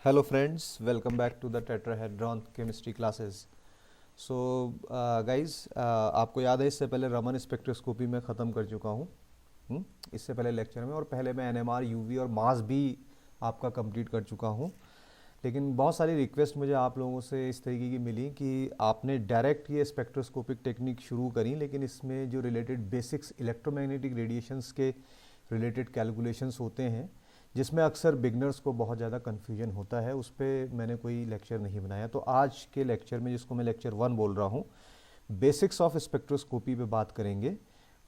Hello friends, welcome back to the Tetrahedron chemistry classes. So guys, आपको याद है इससे पहले रमन स्पेक्ट्रोस्कोपी में ख़त्म कर चुका हूँ इससे पहले लेक्चर में, और पहले मैं एनएमआर, यूवी और मास भी आपका कंप्लीट कर चुका हूँ। लेकिन बहुत सारी रिक्वेस्ट मुझे आप लोगों से इस तरीके की मिली कि आपने डायरेक्ट ये स्पेक्ट्रोस्कोपिक टेक्निक शुरू करी, लेकिन इसमें जो रिलेटेड बेसिक्स इलेक्ट्रोमैग्नेटिक रेडिएशंस के रिलेटेड कैलकुलेशंस होते हैं, जिसमें अक्सर बिगनर्स को बहुत ज़्यादा कन्फ्यूजन होता है, उस पर मैंने कोई लेक्चर नहीं बनाया। तो आज के लेक्चर में, जिसको मैं लेक्चर 1 बोल रहा हूँ, बेसिक्स ऑफ स्पेक्ट्रोस्कोपी पे बात करेंगे।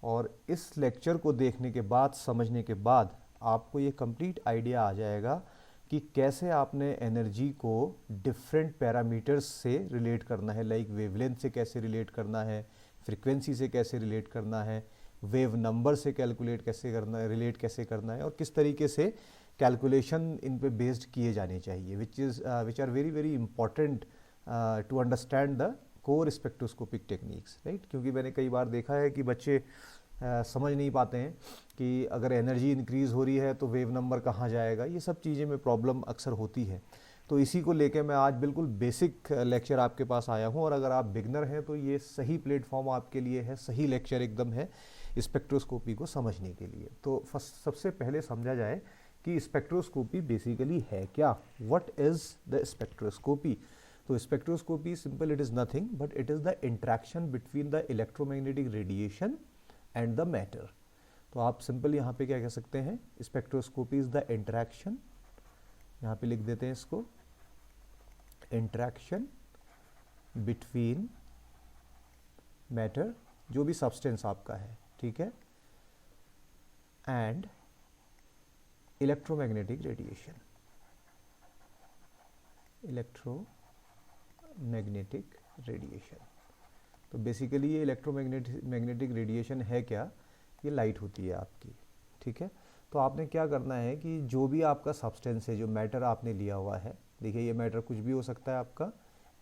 और इस लेक्चर को देखने के बाद, समझने के बाद, आपको ये कंप्लीट आइडिया आ जाएगा कि कैसे आपने एनर्जी को डिफरेंट पैरामीटर्स से रिलेट करना है, लाइक वेवलेंथ से कैसे रिलेट करना है, फ्रीक्वेंसी से कैसे रिलेट करना है, वेव नंबर से कैलकुलेट कैसे करना है, रिलेट कैसे करना है, और किस तरीके से कैलकुलेशन इन पे बेस्ड किए जाने चाहिए, which are very very important to understand the core spectroscopic techniques, right. क्योंकि मैंने कई बार देखा है कि बच्चे समझ नहीं पाते हैं कि अगर एनर्जी इंक्रीज़ हो रही है तो वेव नंबर कहाँ जाएगा, ये सब चीज़ें में प्रॉब्लम अक्सर होती है। तो इसी को लेके मैं आज बिल्कुल बेसिक लेक्चर आपके पास आया हूँ, और अगर आप बिगनर हैं तो ये सही प्लेटफॉर्म आपके लिए है, सही लेक्चर एकदम है स्पेक्ट्रोस्कोपी को समझने के लिए। तो सबसे पहले समझा जाए कि स्पेक्ट्रोस्कोपी बेसिकली है क्या, व्हाट इज़ द स्पेक्ट्रोस्कोपी। तो spectroscopy simple, it is nothing but it is the interaction between the electromagnetic radiation and the matter. तो आप सिंपल यहाँ पे क्या कह सकते हैं, स्पेक्ट्रोस्कोपी इज़ द इंट्रैक्शन, यहाँ पे लिख देते हैं इसको, इंट्रैक्शन बिटवीन मैटर, जो भी सब्सटेंस आपका है, ठीक है, and electromagnetic radiation, electromagnetic radiation. तो बेसिकली ये इलेक्ट्रोमैग्नेटिक रेडिएशन है क्या, ये लाइट होती है आपकी, ठीक है। तो आपने क्या करना है कि जो भी आपका सब्सटेंस है, जो मैटर आपने लिया हुआ है, देखिए ये मैटर कुछ भी हो सकता है आपका,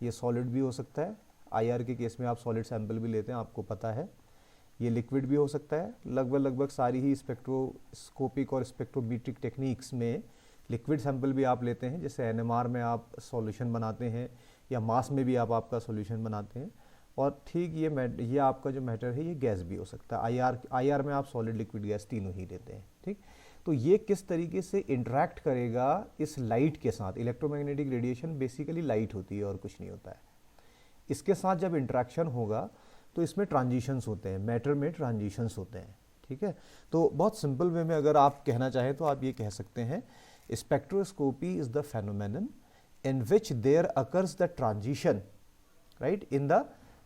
ये सॉलिड भी हो सकता है, आईआर के केस में आप सॉलिड सैंपल भी लेते हैं, आपको पता है, ये लिक्विड भी हो सकता है। लगभग सारी ही स्पेक्ट्रोस्कोपिक और स्पेक्ट्रोमीट्रिक टेक्निक्स में लिक्विड सैंपल भी आप लेते हैं, जैसे एनएमआर में आप सॉल्यूशन बनाते हैं, या मास में भी आप आपका सॉल्यूशन बनाते हैं। और ठीक ये आपका जो मैटर है, ये गैस भी हो सकता है, आईआर में आप सॉलिड, लिक्विड, गैस तीनों ही लेते हैं, ठीक। तो ये किस तरीके से इंटरेक्ट करेगा इस लाइट के साथ, इलेक्ट्रोमैग्नेटिक रेडिएशन बेसिकली लाइट होती है और कुछ नहीं होता है। इसके साथ जब इंटरेक्शन होगा तो इसमें ट्रांजिशंस होते हैं, मैटर में ट्रांजिशंस होते हैं, ठीक है। तो बहुत सिंपल वे में अगर आप कहना चाहें तो आप ये कह सकते हैं, spectroscopy is the phenomenon in which there occurs the transition, right, in the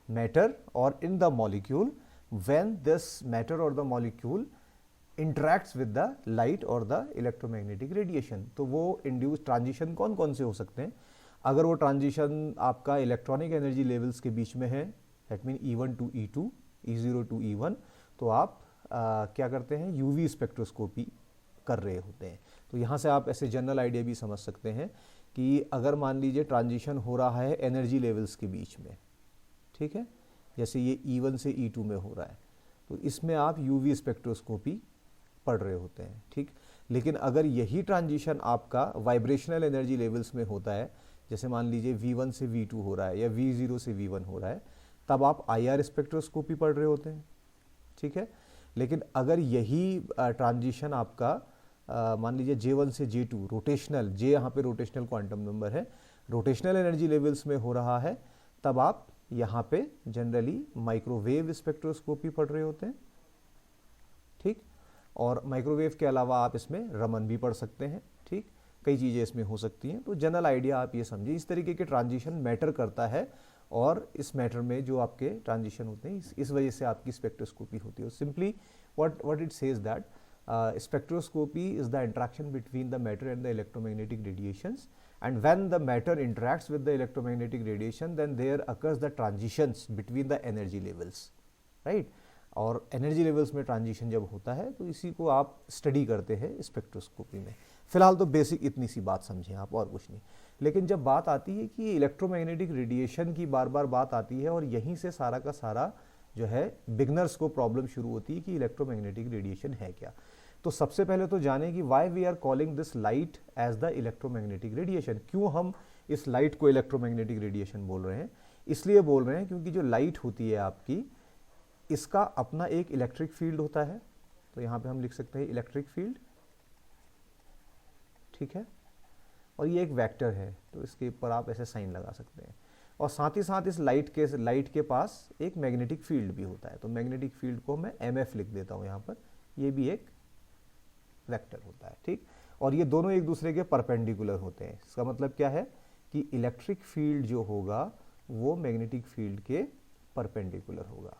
matter और in the molecule when this matter और the molecule interacts with the light और द इलेक्ट्रोमैग्नेटिक रेडिएशन। तो वो इंड्यूस ट्रांजिशन कौन कौन से हो सकते हैं? अगर वो ट्रांजिशन आपका इलेक्ट्रॉनिक एनर्जी लेवल्स के बीच में है, that mean E1 to E2, E0 to E1, तो आप क्या करते हैं, यूवी स्पेक्ट्रोस्कोपी कर रहे होते हैं। तो यहाँ से आप ऐसे जनरल आइडिया भी समझ सकते हैं कि अगर मान लीजिए ट्रांजिशन हो रहा है एनर्जी लेवल्स के बीच में, ठीक है, जैसे ये E1 से E2 में हो रहा है, तो इसमें आप यूवी स्पेक्ट्रोस्कोपी पढ़ रहे होते हैं, ठीक। लेकिन अगर यही ट्रांजिशन आपका वाइब्रेशनल एनर्जी लेवल्स में होता है, जैसे मान लीजिए V1 से V2 हो रहा है या V0 से V1 हो रहा है, तब आप IR स्पेक्ट्रोस्कोपी पढ़ रहे होते हैं, ठीक है। लेकिन अगर यही ट्रांजिशन आपका मान लीजिए J1 से J2, रोटेशनल, J यहाँ पे रोटेशनल क्वांटम नंबर है, रोटेशनल एनर्जी लेवल्स में हो रहा है, तब आप यहाँ पे जनरली माइक्रोवेव स्पेक्ट्रोस्कोपी पढ़ रहे होते हैं, ठीक। और माइक्रोवेव के अलावा आप इसमें रमन भी पढ़ सकते हैं, ठीक, कई चीज़ें इसमें हो सकती हैं। तो जनरल आइडिया आप ये समझिए, इस तरीके के ट्रांजिशन मैटर करता है, और इस मैटर में जो आपके ट्रांजिशन होते हैं, इस वजह से आपकी स्पेक्ट्रोस्कोपी होती है। Simply what it says that spectroscopy is the interaction between the matter and the electromagnetic radiations, and when the matter interacts with the electromagnetic radiation, then there occurs the transitions between the energy levels, right। और energy levels में transition जब होता है तो इसी को आप study करते हैं स्पेक्ट्रोस्कोपी में। फिलहाल तो बेसिक इतनी सी बात समझें आप, और कुछ नहीं। लेकिन जब बात आती है कि इलेक्ट्रोमैग्नेटिक रेडिएशन की बार बार बात आती है, और यहीं से सारा का सारा जो है बिगनर्स को प्रॉब्लम शुरू होती है कि इलेक्ट्रोमैग्नेटिक रेडिएशन है क्या। तो सबसे पहले तो जाने कि why we are calling this light as the electromagnetic radiation, क्यों हम इस लाइट को इलेक्ट्रोमैग्नेटिक रेडिएशन बोल रहे हैं। इसलिए बोल रहे हैं क्योंकि जो लाइट होती है आपकी, इसका अपना एक इलेक्ट्रिक फील्ड होता है, तो यहां पे हम लिख सकते हैं इलेक्ट्रिक फील्ड, ठीक है, और ये एक वेक्टर है, तो इसके ऊपर आप ऐसे साइन लगा सकते हैं। और साथ ही साथ इस लाइट के पास एक मैग्नेटिक फील्ड भी होता है, तो मैग्नेटिक फील्ड को मैं MF लिख देता हूं यहां पर, ये भी एक वेक्टर होता है, ठीक। और ये दोनों एक दूसरे के परपेंडिकुलर होते हैं। इसका मतलब क्या है कि इलेक्ट्रिक फील्ड जो होगा वो मैग्नेटिक फील्ड के परपेंडिकुलर होगा,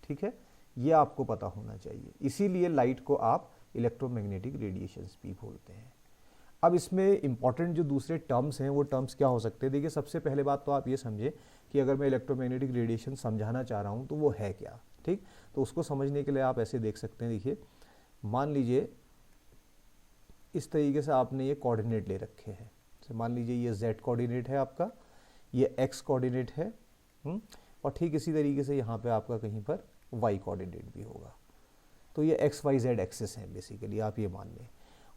ठीक है, ये आपको पता होना चाहिए। इसीलिए लाइट को आप इलेक्ट्रोमैग्नेटिक रेडिएशंस भी बोलते हैं। अब इसमें इंपॉर्टेंट जो दूसरे टर्म्स हैं वो टर्म्स क्या हो सकते हैं। देखिए, सबसे पहले बात तो आप ये समझे कि अगर मैं इलेक्ट्रोमैग्नेटिक रेडिएशन समझाना चाह रहा हूँ तो वो है क्या, ठीक। तो उसको समझने के लिए आप ऐसे देख सकते हैं। देखिए, मान लीजिए इस तरीके से आपने ये कोऑर्डिनेट ले रखे हैं। तो मान लीजिए ये Z कोऑर्डिनेट है आपका, ये X कोऑर्डिनेट है, और ठीक इसी तरीके से यहाँ पे आपका कहीं पर Y कोऑर्डिनेट भी होगा। तो ये XYZ एक्सिस है बेसिकली, आप ये मान लें।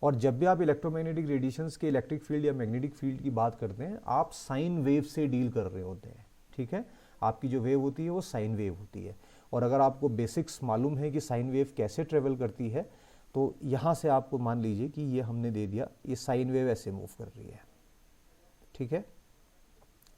और जब भी आप इलेक्ट्रोमैग्नेटिक रेडिएशंस के इलेक्ट्रिक फील्ड या मैग्नेटिक फील्ड की बात करते हैं, आप साइन वेव से डील कर रहे होते हैं, ठीक है। आपकी जो वेव होती है वो साइन वेव होती है। और अगर आपको बेसिक्स मालूम है कि साइन वेव कैसे ट्रेवल करती है, तो यहाँ से आपको मान लीजिए कि ये हमने दे दिया, ये साइन वेव ऐसे मूव कर रही है, ठीक है,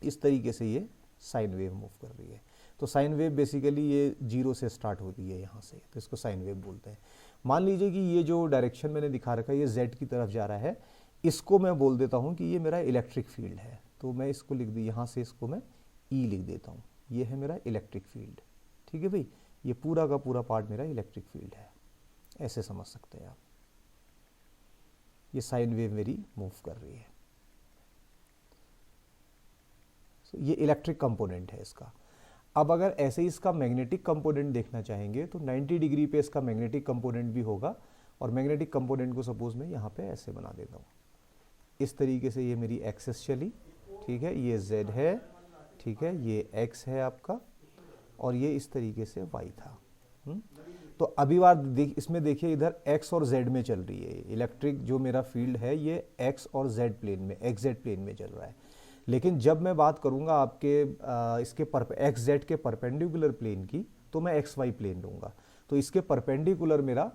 इस तरीके से ये साइन वेव मूव कर रही है। तो साइन वेव बेसिकली ये 0 से स्टार्ट होती है यहाँ से, तो इसको साइन वेव बोलते हैं। मान लीजिए कि ये जो डायरेक्शन मैंने दिखा रखा है ये Z की तरफ जा रहा है, इसको मैं बोल देता हूँ कि ये मेरा इलेक्ट्रिक फील्ड है। तो मैं इसको लिख दी, यहाँ से इसको मैं E लिख देता हूँ, ये है मेरा इलेक्ट्रिक फील्ड, ठीक है भाई। ये पूरा का पूरा पार्ट मेरा इलेक्ट्रिक फील्ड है, ऐसे समझ सकते हैं आप। ये साइन वेव मेरी मूव कर रही है, ये इलेक्ट्रिक कंपोनेंट है इसका। अब अगर ऐसे ही इसका मैग्नेटिक कंपोनेंट देखना चाहेंगे तो 90 डिग्री पे इसका मैग्नेटिक कंपोनेंट भी होगा। और मैग्नेटिक कंपोनेंट को सपोज मैं यहाँ पे ऐसे बना देता हूँ, इस तरीके से ये मेरी एक्सिस चली, ठीक है, ये Z है, ठीक है, ये X है आपका, और ये इस तरीके से Y था। तो अभी बार इसमें देखिए, इधर X और Z में चल रही है इलेक्ट्रिक जो मेरा फील्ड है, ये X और Z प्लेन में, XZ प्लेन में चल रहा है। लेकिन जब मैं बात करूंगा आपके इसके XZ के परपेंडिकुलर प्लेन की, तो मैं XY प्लेन लूंगा। तो इसके परपेंडिकुलर मेरा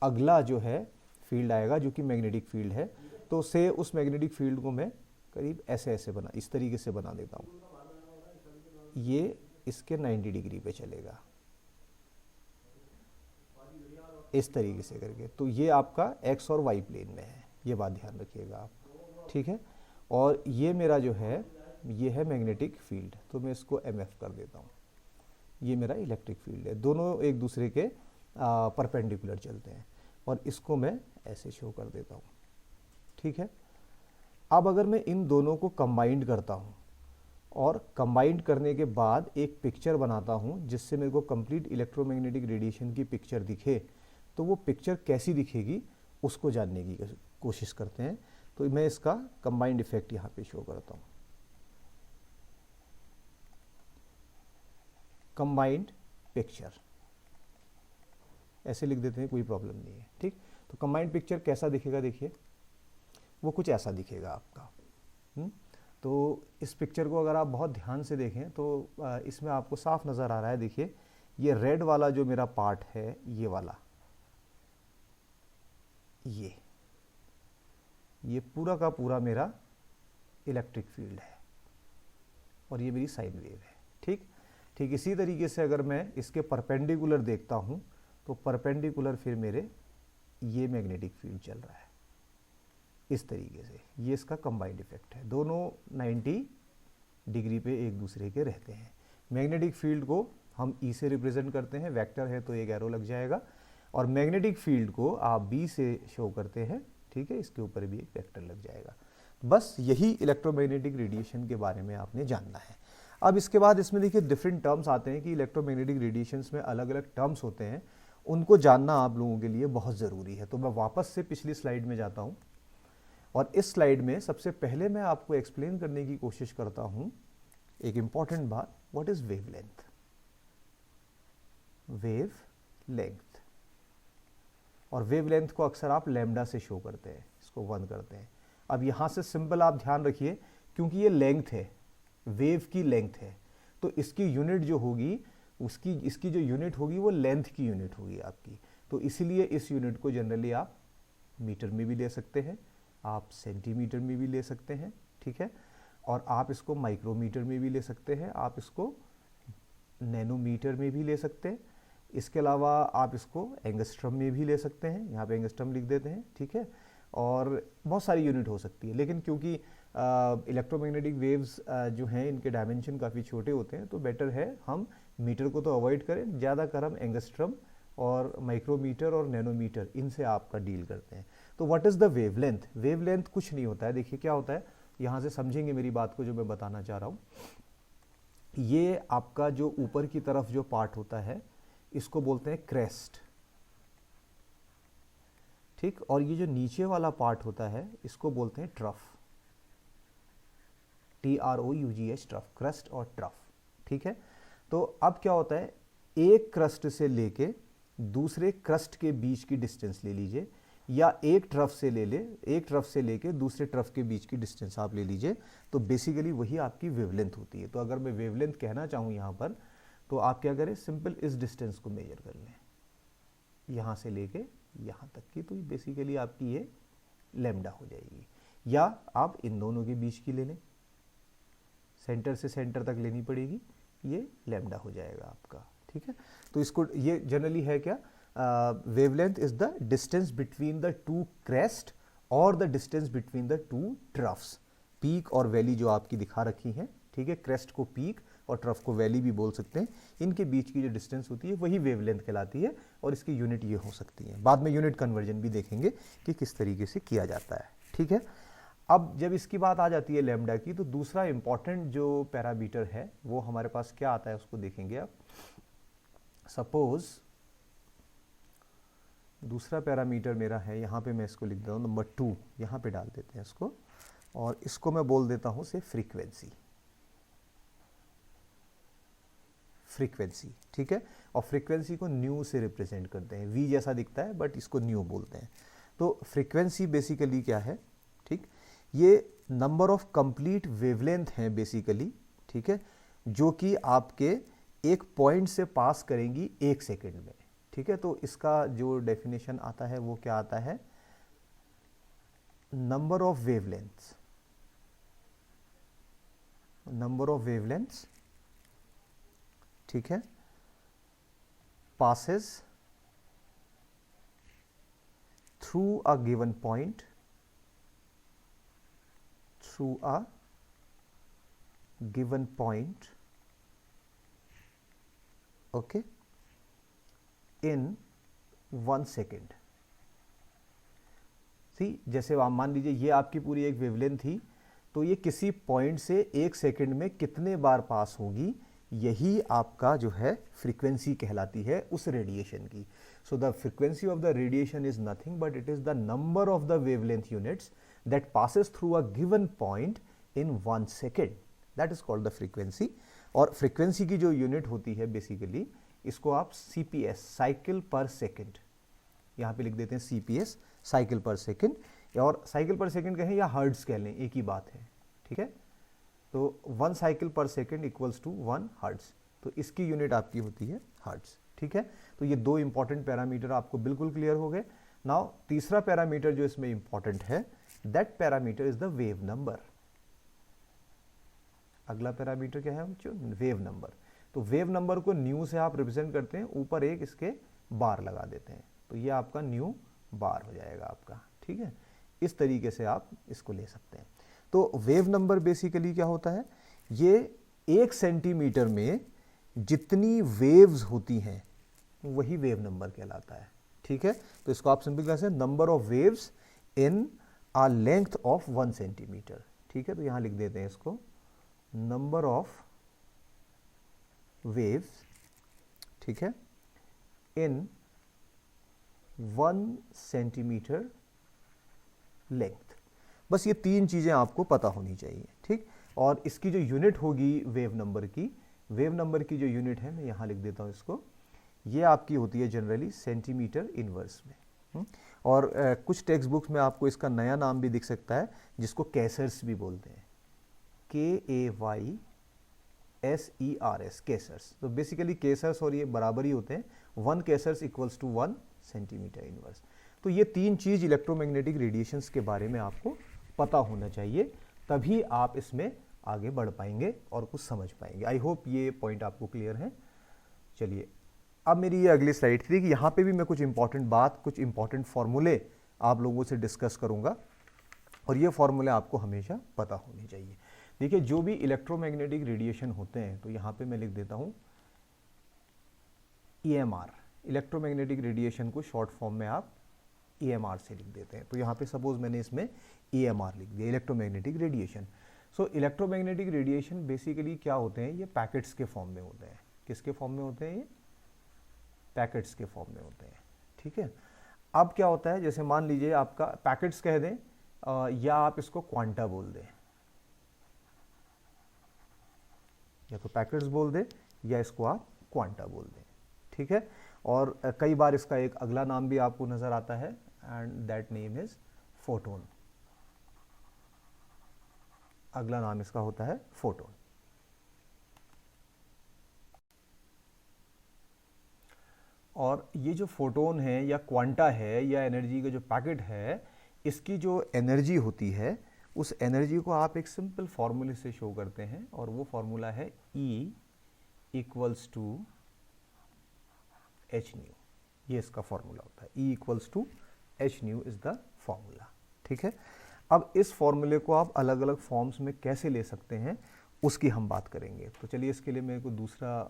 अगला जो है फील्ड आएगा जो कि मैग्नेटिक फील्ड है। तो से उस मैग्नेटिक फील्ड को मैं करीब ऐसे ऐसे इस तरीके से बना देता हूँ, ये इसके 90 डिग्री पे चलेगा, इस तरीके से करके। तो ये आपका X और Y प्लेन में है, ये बात ध्यान रखिएगा आप, ठीक है। और ये मेरा जो है ये है मैग्नेटिक फील्ड, तो मैं इसको MF कर देता हूँ। ये मेरा इलेक्ट्रिक फील्ड है, दोनों एक दूसरे के परपेंडिकुलर चलते हैं, और इसको मैं ऐसे शो कर देता हूँ, ठीक है। अब अगर मैं इन दोनों को कंबाइंड करता हूँ और कंबाइंड करने के बाद एक पिक्चर बनाता हूँ जिससे मेरे को कंप्लीट इलेक्ट्रोमैग्नेटिक रेडिएशन की पिक्चर दिखे, तो वो पिक्चर कैसी दिखेगी उसको जानने की कोशिश करते हैं। तो मैं इसका कंबाइंड इफेक्ट यहाँ पे शो करता हूँ, कंबाइंड पिक्चर ऐसे लिख देते हैं, कोई प्रॉब्लम नहीं है, ठीक। तो कंबाइंड पिक्चर कैसा दिखेगा, देखिए वो कुछ ऐसा दिखेगा आपका। तो इस पिक्चर को अगर आप बहुत ध्यान से देखें तो इसमें आपको साफ नज़र आ रहा है। देखिए, ये रेड वाला जो मेरा पार्ट है, ये वाला, ये पूरा का पूरा मेरा इलेक्ट्रिक फील्ड है, और ये मेरी साइन वेव है, ठीक। ठीक इसी तरीके से अगर मैं इसके परपेंडिकुलर देखता हूँ तो परपेंडिकुलर फिर मेरे ये मैग्नेटिक फील्ड चल रहा है, इस तरीके से। ये इसका कंबाइंड इफेक्ट है, दोनों 90 डिग्री पे एक दूसरे के रहते हैं। मैग्नेटिक फील्ड को हम E से रिप्रेजेंट करते हैं, वेक्टर है तो एक एरो लग जाएगा, और मैग्नेटिक फील्ड को आप B से शो करते हैं, ठीक है, इसके ऊपर भी एक वेक्टर लग जाएगा। बस यही इलेक्ट्रोमैग्नेटिक रेडिएशन के बारे में आपने जानना है। अब इसके बाद इसमें देखिए डिफरेंट टर्म्स आते हैं कि इलेक्ट्रोमैग्नेटिक रेडिएशंस में अलग अलग टर्म्स होते हैं, उनको जानना आप लोगों के लिए बहुत ज़रूरी है। तो मैं वापस से पिछली स्लाइड में जाता हूँ, और इस स्लाइड में सबसे पहले मैं आपको एक्सप्लेन करने की कोशिश करता हूँ एक इम्पॉर्टेंट बात, what is wavelength. Wave length, और वेवलेंथ को अक्सर आप लैम्डा से शो करते हैं, इसको 1 करते हैं। अब यहाँ से सिंपल आप ध्यान रखिए, क्योंकि ये लेंथ है, वेव की लेंथ है, तो इसकी यूनिट जो होगी, इसकी जो यूनिट होगी वो लेंथ की यूनिट होगी आपकी। तो इसीलिए इस यूनिट को जनरली आप मीटर में भी ले सकते हैं, आप सेंटीमीटर में भी ले सकते हैं, ठीक है, और आप इसको माइक्रोमीटर में भी ले सकते हैं, आप इसको नैनोमीटर में भी ले सकते हैं। इसके अलावा आप इसको एंगस्ट्रम में भी ले सकते हैं, यहाँ पे एंगस्ट्रम लिख देते हैं, ठीक है, और बहुत सारी यूनिट हो सकती है। लेकिन क्योंकि इलेक्ट्रोमैग्नेटिक वेव्स जो हैं इनके डायमेंशन काफ़ी छोटे होते हैं, तो बेटर है हम मीटर को तो अवॉइड करें, ज़्यादातर हम एंगस्ट्रम और माइक्रोमीटर और नैनोमीटर इनसे आपका डील करते हैं। तो what is the wavelength? Wavelength कुछ नहीं होता है, देखिए क्या होता है, यहाँ से समझेंगे मेरी बात को जो मैं बताना चाह रहा हूँ। ये आपका जो ऊपर की तरफ जो पार्ट होता है इसको बोलते हैं क्रेस्ट, ठीक, और ये जो नीचे वाला पार्ट होता है इसको बोलते हैं ट्रफ, TROUGH, ट्रफ, क्रस्ट और ट्रफ, ठीक है। तो अब क्या होता है, एक क्रस्ट से लेके दूसरे क्रस्ट के बीच की डिस्टेंस ले लीजिए, या एक ट्रफ से लेके दूसरे ट्रफ के बीच की डिस्टेंस आप ले लीजिए, तो बेसिकली वही आपकी वेवलेंथ होती है। तो अगर मैं वेवलेंथ कहना चाहूँ यहाँ पर, तो आप क्या करें, सिंपल इस डिस्टेंस को मेजर कर लें, यहाँ से लेके यहाँ तक की, तो बेसिकली आपकी ये लैम्डा हो जाएगी। या आप इन दोनों के बीच की ले लें, सेंटर से सेंटर तक लेनी पड़ेगी, ये लैम्डा हो जाएगा आपका, ठीक है। तो इसको ये जनरली है क्या, wavelength is the distance between the two crest और the distance between the two troughs. Peak और वैली जो आपकी दिखा रखी हैं, ठीक है, क्रेस्ट को पीक और ट्रफ को वैली भी बोल सकते हैं, इनके बीच की जो डिस्टेंस होती है वही वेवलेंथ कहलाती है, और इसकी यूनिट ये हो सकती है। बाद में यूनिट कन्वर्जन भी देखेंगे कि किस तरीके से किया जाता है, ठीक है। अब जब इसकी बात आ जाती है लैम्डा की, तो दूसरा इंपॉर्टेंट जो पैरामीटर है वो हमारे पास क्या आता है उसको देखेंगे आप। सपोज दूसरा पैरामीटर मेरा है, यहाँ पे मैं इसको लिख देता हूँ नंबर 2, यहाँ पे डाल देते हैं इसको, और इसको मैं बोल देता हूँ से फ्रीक्वेंसी, ठीक है। और फ्रीक्वेंसी को न्यू से रिप्रेजेंट करते हैं, वी जैसा दिखता है बट इसको न्यू बोलते हैं। तो फ्रीक्वेंसी बेसिकली क्या है, ठीक, ये नंबर ऑफ कंप्लीट वेवलेंथ हैं बेसिकली, ठीक है, जो कि आपके एक पॉइंट से पास करेंगी 1 सेकेंड में, ठीक है। तो इसका जो डेफिनेशन आता है वो क्या आता है, नंबर ऑफ वेवलेंथ्स, ठीक है, passes through a given point, okay, in 1 second। सी जैसे आप मान लीजिए ये आपकी पूरी एक वेवलेंथ थी, तो ये किसी पॉइंट से 1 सेकेंड में कितने बार पास होगी, यही आपका जो है फ्रीक्वेंसी कहलाती है उस रेडिएशन की। So the frequency of the radiation is nothing but it is the number of the wavelength units that passes through a given point in 1 second, that is called the frequency. और frequency की जो unit होती है basically, इसको आप CPS, cycle पर second, यहाँ पे लिख देते हैं CPS, साइकिल पर सेकेंड, और साइकिल पर सेकेंड कहें या हर्ट्ज कह लें, एक ही बात है, ठीक है। तो 1 साइकिल पर सेकेंड इक्वल्स टू 1 हर्ट्ज, तो इसकी यूनिट आपकी होती है हर्ट्ज, ठीक है। तो ये 2 इंपॉर्टेंट पैरामीटर आपको बिल्कुल क्लियर हो गए। नाउ तीसरा पैरामीटर जो इसमें इंपॉर्टेंट है, that parameter is the wave number. अगला पैरामीटर क्या है बच्चों, वेव नंबर। तो वेव नंबर को न्यू से आप रिप्रेजेंट करते हैं, ऊपर एक इसके बार लगा देते हैं, तो ये आपका न्यू बार हो जाएगा आपका, ठीक है। इस तरीके से आप इसको ले सकते हैं। तो वेव नंबर बेसिकली क्या होता है, ये 1 सेंटीमीटर में जितनी वेव्स होती हैं वही वेव नंबर कहलाता है, ठीक है। तो इसको आप सिंपल कैसे, number of waves in a length of 1 centimetre, ठीक है। तो यहां लिख देते हैं इसको, नंबर ऑफ वेव्स, ठीक है, इन 1 सेंटीमीटर लेंथ। बस ये 3 चीजें आपको पता होनी चाहिए, ठीक। और इसकी जो यूनिट होगी वेव नंबर की जो यूनिट है, मैं यहां लिख देता हूं इसको, ये आपकी होती है जनरली सेंटीमीटर इनवर्स में, और कुछ टेक्स्ट बुक्स में आपको इसका नया नाम भी दिख सकता है जिसको केसर्स भी बोलते हैं, KAYSERS, केसर्स। तो बेसिकली केसर्स और ये बराबर ही होते हैं, 1 केसर्स इक्वल्स टू 1 सेंटीमीटर इनवर्स। तो ये 3 चीज़ इलेक्ट्रोमैग्नेटिक रेडिएशंस के बारे में आपको पता होना चाहिए, तभी आप इसमें आगे बढ़ पाएंगे और कुछ समझ पाएंगे। आई होप ये पॉइंट आपको क्लियर है। चलिए, अब मेरी ये अगली स्लाइड थी कि यहाँ पे भी मैं कुछ इंपॉर्टेंट बात, कुछ इंपॉर्टेंट फॉर्मूले आप लोगों से डिस्कस करूँगा और ये फॉर्मूले आपको हमेशा पता होने चाहिए। देखिए, जो भी इलेक्ट्रोमैग्नेटिक रेडिएशन होते हैं, तो यहाँ पे मैं लिख देता हूँ EMR, इलेक्ट्रोमैग्नेटिक रेडिएशन को शॉर्ट फॉर्म में आप EMR से लिख देते हैं। तो यहाँ पे सपोज मैंने इसमें EMR लिख दिया, इलेक्ट्रोमैग्नेटिक रेडिएशन। सो इलेक्ट्रोमैग्नेटिक रेडिएशन बेसिकली क्या होते हैं, ये पैकेट्स के फॉर्म में होते हैं। किसके फॉर्म में होते हैं ये? पैकेट्स के फॉर्म में होते हैं, ठीक है। अब क्या होता है, जैसे मान लीजिए आपका पैकेट्स कह दें या आप इसको क्वांटा बोल दें, या तो पैकेट्स बोल दें या इसको आप क्वांटा बोल दें, ठीक है। और कई बार इसका एक अगला नाम भी आपको नजर आता है, and that name is photon. अगला नाम इसका होता है फोटोन। और ये जो फोटोन है या क्वांटा है या एनर्जी का जो पैकेट है, इसकी जो एनर्जी होती है, उस एनर्जी को आप एक सिंपल फॉर्मूले से शो करते हैं, और वो फॉर्मूला है E equals to h nu. ये इसका फॉर्मूला होता है, E equals to h nu is the formula, ठीक है। अब इस फॉर्मूले को आप अलग अलग फॉर्म्स में कैसे ले सकते हैं, उसकी हम बात करेंगे। तो चलिए, इसके लिए मेरे को दूसरा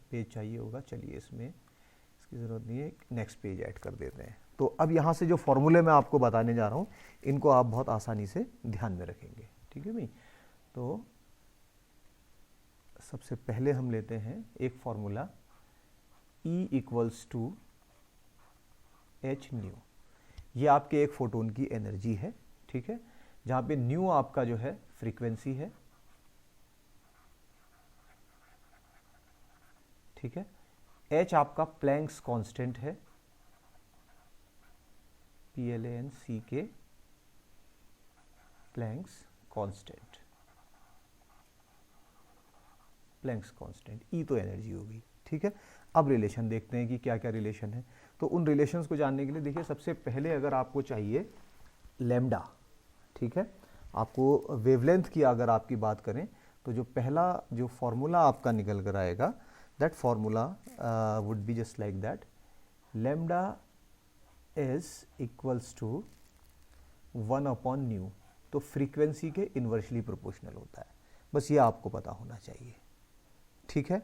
पेज चाहिए होगा। चलिए, इसमें इसकी ज़रूरत नहीं है, नेक्स्ट पेज ऐड कर देते हैं। तो अब यहाँ से जो फॉर्मूले मैं आपको बताने जा रहा हूँ, इनको आप बहुत आसानी से ध्यान में रखेंगे, ठीक है भाई। तो सबसे पहले हम लेते हैं एक formula E equals to h nu. ये आपके एक फोटोन की एनर्जी है, ठीक है, जहाँ पे न्यू आपका जो है फ्रीक्वेंसी है, ठीक है। h आपका प्लैंक्स कांस्टेंट है, PLANCK, Planck's constant, Planck's constant. E तो एनर्जी होगी, ठीक है। अब रिलेशन देखते हैं कि क्या क्या रिलेशन है। तो उन रिलेशंस को जानने के लिए देखिए, सबसे पहले अगर आपको चाहिए लैम्डा, ठीक है, आपको वेवलेंथ की अगर आपकी बात करें, तो जो पहला जो फॉर्मूला आपका निकल कर आएगा, that formula would be just like that, lambda is equals to 1/ν। तो फ्रीक्वेंसी के इन्वर्सली प्रोपोर्शनल होता है, बस ये आपको पता होना चाहिए, ठीक है।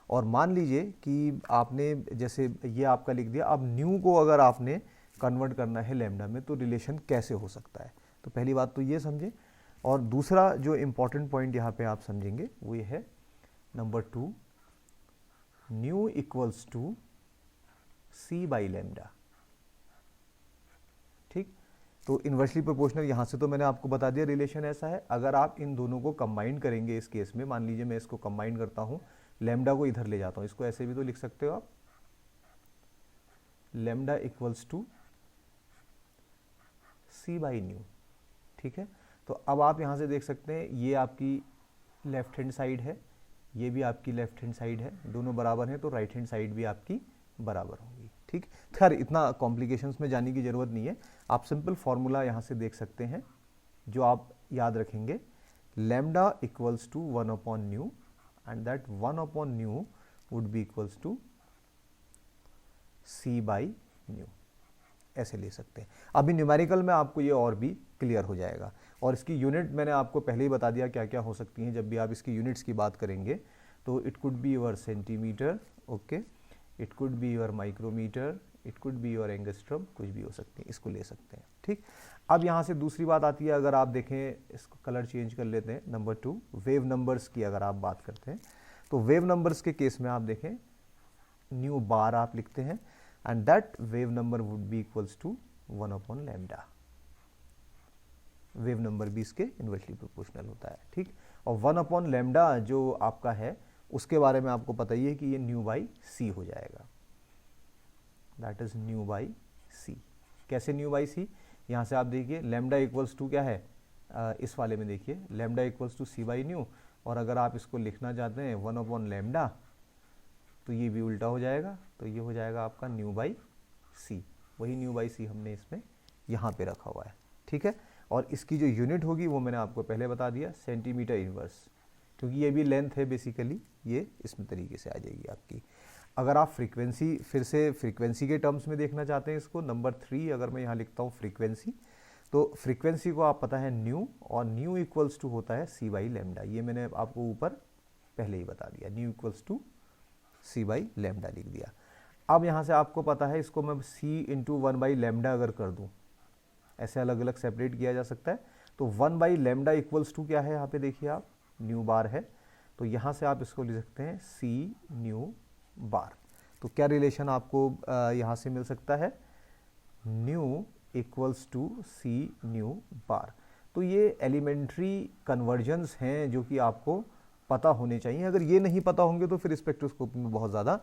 और मान लीजिए कि आपने जैसे ये आपका लिख दिया, अब न्यू को अगर आपने कन्वर्ट करना है लैम्डा में, तो रिलेशन कैसे हो सकता है। तो पहली बात तो ये समझे, और दूसरा जो इम्पॉर्टेंट पॉइंट यहाँ पे आप समझेंगे वो ये है number 2, nu equals to C by lambda, ठीक। तो इन्वर्सली प्रोपोर्शनल, यहाँ से तो मैंने आपको बता दिया रिलेशन ऐसा है। अगर आप इन दोनों को कंबाइन करेंगे इस केस में, मान लीजिए मैं इसको कंबाइन करता हूँ, लैम्डा को इधर ले जाता हूँ, इसको ऐसे भी तो लिख सकते हो आप, lambda equals to C by nu, ठीक है। तो अब आप यहाँ से देख सकते हैं, ये आपकी लेफ्ट हैंड साइड है, ये भी आपकी लेफ्ट हैंड साइड है, दोनों बराबर हैं, तो राइट हैंड साइड भी आपकी बराबर होगी, ठीक। खैर, इतना कॉम्प्लिकेशंस में जाने की ज़रूरत नहीं है, आप सिंपल फार्मूला यहाँ से देख सकते हैं, जो आप याद रखेंगे, lambda equals to 1/ν, and that 1/ν would be equals to C by nu, ऐसे ले सकते हैं। अभी न्यूमेरिकल में आपको ये और भी क्लियर हो जाएगा, और इसकी यूनिट मैंने आपको पहले ही बता दिया क्या क्या हो सकती हैं। जब भी आप इसकी यूनिट्स की बात करेंगे, तो it could be your centimetre, okay, it could be your micrometre, it could be your angstrom, कुछ भी हो सकती है, इसको ले सकते हैं, ठीक। अब यहाँ से दूसरी बात आती है, अगर आप देखें, इसको कलर चेंज कर लेते हैं, नंबर 2, वेव नंबर्स की अगर आप बात करते हैं, तो वेव नंबर्स के केस में आप देखें, न्यू बार आप लिखते हैं, and that wave number would be equals to 1/λ। Wave number भी इसके इन्वर्सली प्रोपोर्शनल होता है, ठीक। और 1/λ जो आपका है, उसके बारे में आपको पता ही है कि ये न्यू बाई C हो जाएगा, दैट इज न्यू बाई सी। कैसे न्यू बाई सी? यहाँ से आप देखिए लैम्डा इक्वल्स टू क्या है, इस वाले में देखिए lambda equals to c by nu, और अगर आप इसको लिखना चाहते हैं 1 लैम्डा तो ये भी उल्टा हो जाएगा, तो ये हो जाएगा आपका न्यू बाई सी। वही न्यू बाई सी हमने इसमें यहाँ पे रखा हुआ है, ठीक है। और इसकी जो यूनिट होगी वो मैंने आपको पहले बता दिया, सेंटीमीटर इनवर्स, क्योंकि ये भी लेंथ है बेसिकली, ये इसमें तरीके से आ जाएगी आपकी। अगर आप फ्रीक्वेंसी, फिर से फ्रीक्वेंसी के टर्म्स में देखना चाहते हैं इसको, नंबर 3 अगर मैं यहाँ लिखता हूँ फ्रीक्वेंसी, तो फ्रीक्वेंसी को आप पता है न्यू, और न्यू इक्वल्स टू होता है सी बाई लैम्डा। ये मैंने आपको ऊपर पहले ही बता दिया, nu equals to c by lambda लिख दिया। अब यहाँ से आपको पता है इसको मैं सी इंटू 1 बाई लैम्डा अगर कर दूँ, ऐसे अलग अलग सेपरेट किया जा सकता है, तो 1 बाई लैम्डा इक्वल्स टू क्या है, यहाँ पे देखिए आप न्यू बार है, तो यहाँ से आप इसको लिख सकते हैं सी न्यू बार। तो क्या रिलेशन आपको यहाँ से मिल सकता है, nu equals to c nu bar. तो ये एलिमेंट्री कन्वर्जन्स हैं जो कि आपको पता होने चाहिए। अगर ये नहीं पता होंगे तो फिर स्पेक्ट्रोस्कोपी में बहुत ज़्यादा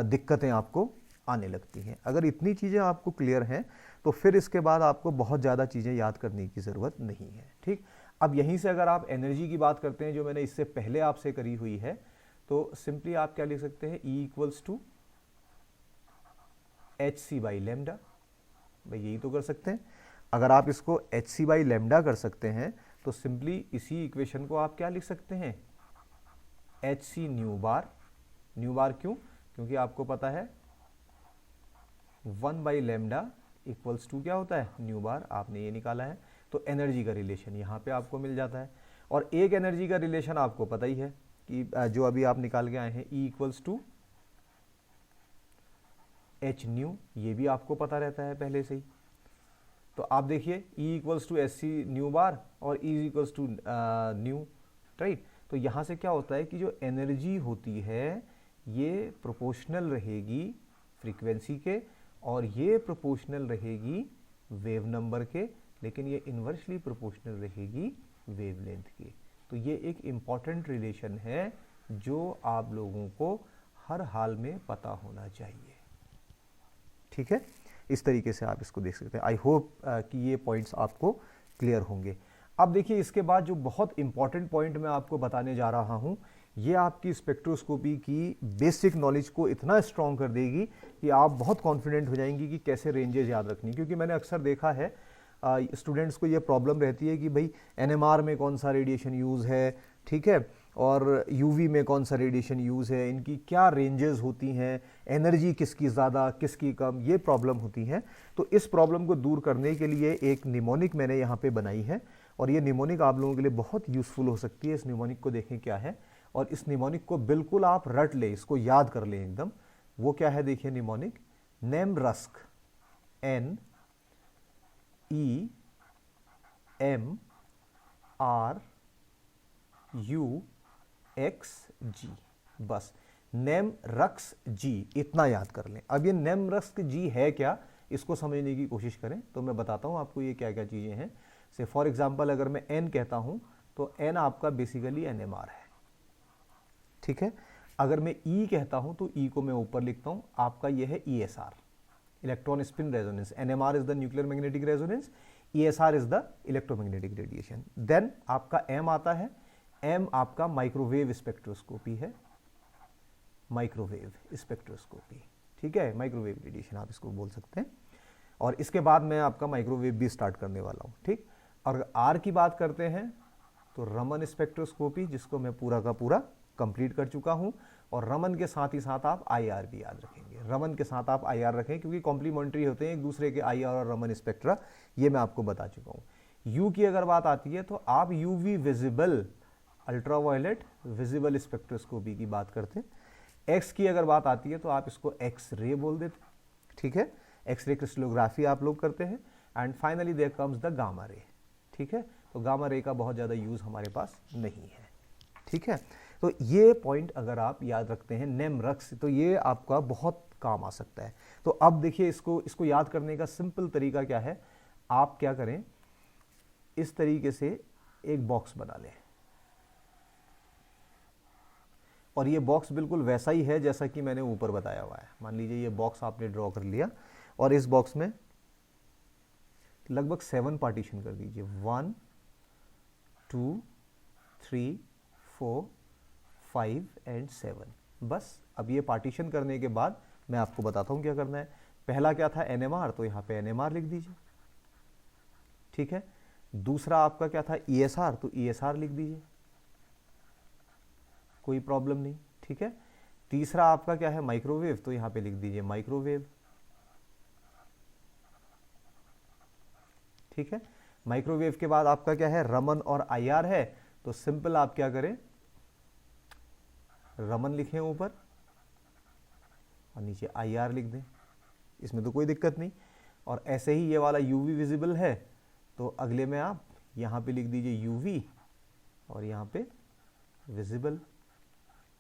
दिक्कतें आपको आने लगती हैं। अगर इतनी चीज़ें आपको क्लियर हैं तो फिर इसके बाद आपको बहुत ज़्यादा चीज़ें याद करने की ज़रूरत नहीं है, ठीक। अब यहीं से अगर आप एनर्जी की बात करते हैं जो मैंने इससे पहले आपसे करी हुई है, तो सिंपली आप क्या लिख सकते हैं, E equals to h c by lambda. भाई यही तो कर सकते हैं। अगर आप इसको एच सी बाई लेमडा कर सकते हैं तो सिंपली इसी इक्वेशन को आप क्या लिख सकते हैं, एच सी न्यू बार। न्यू बार क्यों? क्योंकि आपको पता है 1 बाई लेमडा इक्वल्स टू क्या होता है, न्यू बार। आपने ये निकाला है, तो एनर्जी का रिलेशन यहाँ पे आपको मिल जाता है। और एक एनर्जी का रिलेशन आपको पता ही है कि जो अभी आप निकाल के आए हैं, E equals to h nu, ये भी आपको पता रहता है पहले से ही। तो आप देखिए E equals to h c nu bar और E equals to nu, right. तो यहाँ से क्या होता है कि जो एनर्जी होती है ये प्रोपोर्शनल रहेगी फ्रीक्वेंसी के, और ये प्रोपोर्शनल रहेगी वेव नंबर के, लेकिन ये इन्वर्सली प्रोपोर्शनल रहेगी वेवलेंथ की। तो ये एक इम्पॉर्टेंट रिलेशन है जो आप लोगों को हर हाल में पता होना चाहिए, ठीक है। इस तरीके से आप इसको देख सकते हैं। आई होप कि ये पॉइंट्स आपको क्लियर होंगे। अब देखिए इसके बाद जो बहुत इंपॉर्टेंट पॉइंट मैं आपको बताने जा रहा हूं, ये आपकी स्पेक्ट्रोस्कोपी की बेसिक नॉलेज को इतना स्ट्रॉन्ग कर देगी कि आप बहुत कॉन्फिडेंट हो जाएंगी कि कैसे रेंजेस याद रखनी। क्योंकि मैंने अक्सर देखा है स्टूडेंट्स को ये प्रॉब्लम रहती है कि भाई एनएमआर में कौन सा रेडिएशन यूज़ है, ठीक है, और यूवी में कौन सा रेडिएशन यूज़ है, इनकी क्या रेंजेस होती हैं, एनर्जी किसकी ज़्यादा किसकी कम, ये प्रॉब्लम होती हैं। तो इस प्रॉब्लम को दूर करने के लिए एक निमोनिक मैंने यहाँ पे बनाई है, और ये निमोनिक आप लोगों के लिए बहुत यूज़फुल हो सकती है। इस निमोनिक को देखें क्या है, और इस निमोनिक को बिल्कुल आप रट लें, इसको याद कर लें एकदम। वो क्या है देखिए, निमोनिक नेमरस्क, NEMRXG, बस नेमरक्सजी इतना याद कर लें। अब ये नेमरक्सजी है क्या, इसको समझने की कोशिश करें तो मैं बताता हूं आपको ये क्या क्या चीज़ें हैं। से फॉर एग्जांपल अगर मैं N कहता हूं तो N आपका बेसिकली NMR है, ठीक है। अगर मैं E कहता हूं तो E को मैं ऊपर लिखता हूं, आपका ये है ESR, electron spin resonance. NMR is the nuclear magnetic resonance, ESR is the electromagnetic radiation. Then आपका M आता है, M आपका माइक्रोवेव स्पेक्ट्रोस्कोपी है, माइक्रोवेव स्पेक्ट्रोस्कोपी, ठीक है, माइक्रोवेव रेडिएशन आप इसको बोल सकते हैं। और इसके बाद मैं आपका माइक्रोवेव भी स्टार्ट करने वाला हूं, ठीक। और R की बात करते हैं तो रमन स्पेक्ट्रोस्कोपी, जिसको मैं पूरा का पूरा कंप्लीट कर चुका हूं। और रमन के साथ ही साथ आप IR भी याद रखेंगे, रमन के साथ आप IR रखें, क्योंकि कॉम्प्लीमेंट्री होते हैं एक दूसरे के IR और रमन स्पेक्ट्रा, ये मैं आपको बता चुका हूं। U की अगर बात आती है तो आप UV visible, ultraviolet visible spectroscopy की बात करते हैं। X की अगर बात आती है तो आप इसको एक्स रे बोल देते, ठीक है, एक्सरे क्रिस्टलोग्राफी आप लोग करते हैं। And finally there comes the gamma ray, ठीक है। तो गामा रे का बहुत ज़्यादा यूज़ हमारे पास नहीं है, ठीक है। तो ये पॉइंट अगर आप याद रखते हैं नेमरक्स, तो ये आपका बहुत काम आ सकता है। तो अब देखिए इसको याद करने का सिंपल तरीका क्या है, आप क्या करें, इस तरीके से एक बॉक्स बना लें, और ये बॉक्स बिल्कुल वैसा ही है जैसा कि मैंने ऊपर बताया हुआ है। मान लीजिए ये बॉक्स आपने ड्रॉ कर लिया, और इस बॉक्स में लगभग 7 पार्टीशन कर दीजिए, 1 2 3 4 5 एंड 7। बस अब ये पार्टीशन करने के बाद मैं आपको बताता हूँ क्या करना है। पहला क्या था, NMR, तो यहाँ पे NMR लिख दीजिए, ठीक है। दूसरा आपका क्या था, ESR, तो ESR लिख दीजिए, कोई प्रॉब्लम नहीं, ठीक है। तीसरा आपका क्या है, माइक्रोवेव, तो यहाँ पे लिख दीजिए माइक्रोवेव, ठीक है। माइक्रोवेव के बाद आपका क्या है, रमन और IR है, तो सिंपल आप क्या करें, रमन लिखें ऊपर और नीचे IR लिख दें, इसमें तो कोई दिक्कत नहीं। और ऐसे ही ये वाला UV विजिबल है, तो अगले में आप यहाँ पे लिख दीजिए UV और यहाँ पे विजिबल,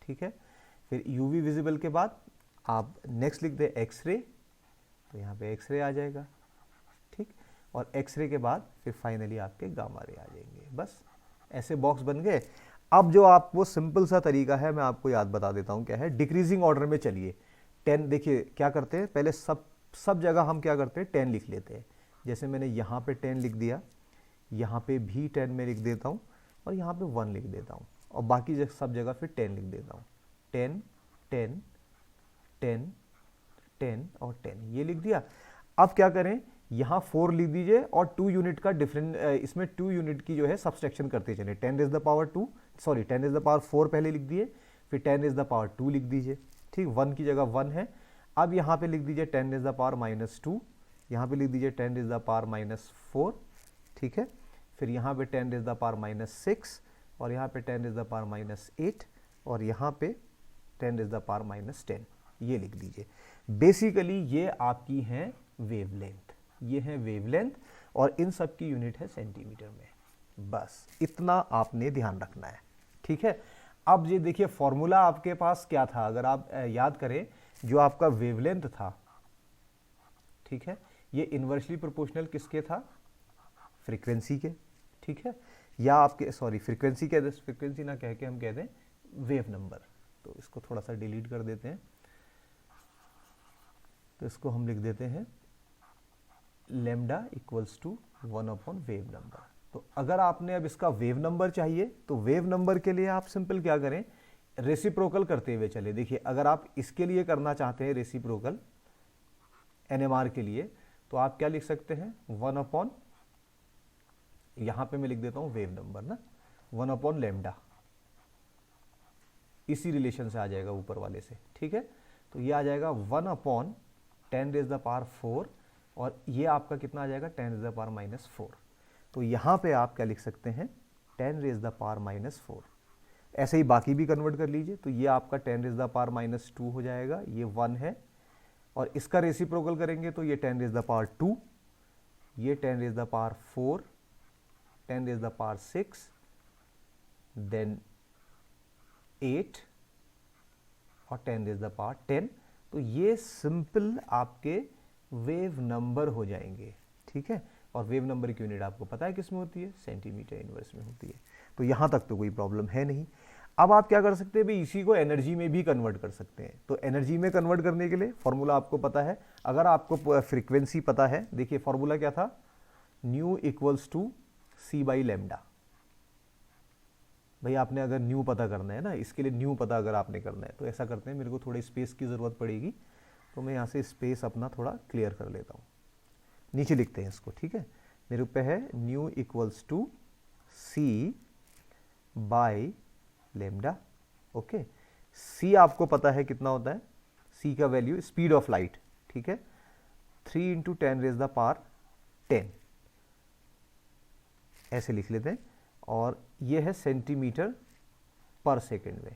ठीक है। फिर UV विजिबल के बाद आप नेक्स्ट लिख दें एक्सरे, तो यहाँ पे एक्सरे आ जाएगा, ठीक। और एक्सरे के बाद फिर फाइनली आपके गामा रे आ जाएंगे। बस ऐसे बॉक्स बन गए। अब जो आपको सिंपल सा तरीका है मैं आपको याद बता देता हूँ क्या है, डिक्रीजिंग ऑर्डर में चलिए। 10 देखिए क्या करते हैं, पहले सब जगह हम क्या करते हैं, 10 लिख लेते हैं। जैसे मैंने यहाँ पे 10 लिख दिया, यहाँ पे भी 10 में लिख देता हूँ और यहाँ पे 1 लिख देता हूँ और बाकी सब जगह फिर 10 लिख देता हूँ। 10 10 10 10 और 10 ये लिख दिया। अब क्या करें, यहाँ 4 लिख दीजिए और 2 यूनिट का डिफरेंट, इसमें 2 यूनिट की जो है सब्सट्रैक्शन करते चले। 10 इज द पावर 4 पहले लिख दिए, फिर 10 इज द पावर 2 लिख दीजिए, ठीक। 1 की जगह 1 है। अब यहाँ पे लिख दीजिए 10 इज द पावर -2, यहाँ पे लिख दीजिए 10 इज द पावर -4, ठीक है। फिर यहाँ पे 10 इज द पावर -6 और यहाँ पे 10 इज द पावर -8 और यहाँ पे 10 इज द पावर -10, ये लिख दीजिए। बेसिकली ये आपकी हैं वेवलेंथ, ये है वेवलेंथ और इन सब की यूनिट है सेंटीमीटर में। बस इतना आपने ध्यान रखना है, ठीक है। अब ये देखिए फॉर्मूला आपके पास क्या था, अगर आप याद करें, जो आपका वेवलेंथ था, ठीक है, ये इनवर्सली प्रोपोर्शनल किसके था, फ्रीक्वेंसी के, ठीक है। या आपके फ्रीक्वेंसी ना कह के हम कह दें वेव नंबर, तो इसको थोड़ा सा डिलीट कर देते हैं, तो इसको हम लिख देते हैं लैम्डा इक्वल्स टू 1/वेव नंबर। तो अगर आपने अब इसका वेव नंबर चाहिए तो वेव नंबर के लिए आप सिंपल क्या करें, रेसिप्रोकल करते हुए चले। देखिए अगर आप इसके लिए करना चाहते हैं रेसिप्रोकल NMR के लिए, तो आप क्या लिख सकते हैं, 1/, यहां पे मैं लिख देता हूं वेव नंबर ना, 1/λ, इसी रिलेशन से आ जाएगा ऊपर वाले से, ठीक है। तो ये आ जाएगा 1/10⁻⁴ और ये आपका कितना आ जाएगा, 10⁻⁻⁴। तो यहाँ पे आप क्या लिख सकते हैं, 10⁻⁻⁴। ऐसे ही बाकी भी कन्वर्ट कर लीजिए, तो ये आपका 10⁻⁻2 हो जाएगा, ये 1 है, और इसका रेसिप्रोकल करेंगे तो ये 10⁻², ये 10⁻⁴, 10⁻6, देन 8 और 10⁻10। तो ये सिंपल आपके वेव नंबर हो जाएंगे, ठीक है। और वेव नंबर की यूनिट आपको पता है किस में होती है, सेंटीमीटर इनवर्स में होती है। तो यहाँ तक तो कोई प्रॉब्लम है नहीं। अब आप क्या कर सकते हैं भाई, इसी को एनर्जी में भी कन्वर्ट कर सकते हैं। तो एनर्जी में कन्वर्ट करने के लिए फॉर्मूला आपको पता है, अगर आपको फ्रीक्वेंसी पता है, देखिए फॉर्मूला क्या था, न्यू इक्वल्स टू C/λ। भाई आपने अगर न्यू पता करना है ना, इसके लिए न्यू पता अगर आपने करना है तो ऐसा करते हैं, मेरे को थोड़ी स्पेस की ज़रूरत पड़ेगी, तो मैं यहाँ से स्पेस अपना थोड़ा क्लियर कर लेता हूँ। नीचे लिखते हैं इसको, ठीक है। मेरे पे है nu equals to C/λ, okay. C आपको पता है कितना होता है, C का वैल्यू स्पीड ऑफ लाइट, ठीक है, 3 × 10⁻10 ऐसे लिख लेते हैं, और ये है सेंटीमीटर पर सेकेंड में।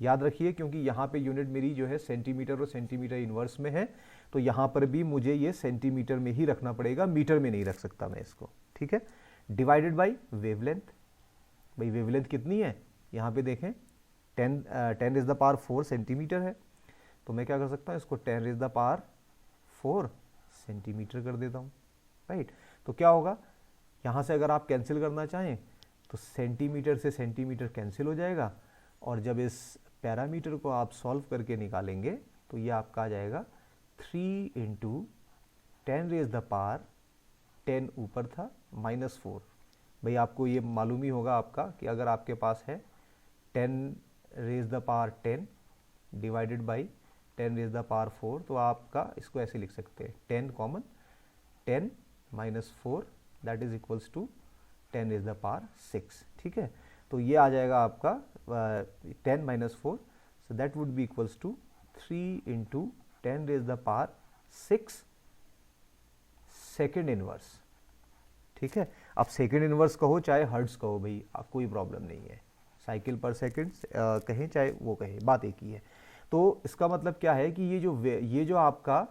याद रखिए क्योंकि यहाँ पे यूनिट मेरी जो है सेंटीमीटर और सेंटीमीटर इनवर्स में है, तो यहाँ पर भी मुझे ये सेंटीमीटर में ही रखना पड़ेगा, मीटर में नहीं रख सकता मैं इसको, ठीक है। डिवाइडेड बाय वेवलेंथ, भाई वेवलेंथ कितनी है, यहाँ पे देखें 10⁻⁴ सेंटीमीटर है, तो मैं क्या कर सकता हूँ, इसको 10⁻⁴ सेंटीमीटर कर देता हूँ, राइट। तो क्या होगा, यहाँ से अगर आप कैंसिल करना चाहें तो सेंटीमीटर से सेंटीमीटर कैंसिल हो जाएगा, और जब इस पैरामीटर को आप सॉल्व करके निकालेंगे तो ये आपका आ जाएगा 3 × 10⁻⁴ 10 ऊपर था, -4। भाई आपको ये मालूम ही होगा आपका कि अगर आपके पास है 10 raise the power 10 divided by 10 raise the power 4, तो आपका इसको ऐसे लिख सकते हैं 10 common, 10 -4 that is equals to 10 raise the power 6। ठीक है, तो ये आ जाएगा आपका 10 -4, so that would be equals to 3 into 10 raise the power 6 second inverse. ठीक है, अब सेकेंड इनवर्स कहो चाहे हर्ट्ज कहो भाई, आप कोई प्रॉब्लम नहीं है, साइकिल पर सेकेंड कहें चाहे वो कहे, बात एक ही है। तो इसका मतलब क्या है कि ये जो आपका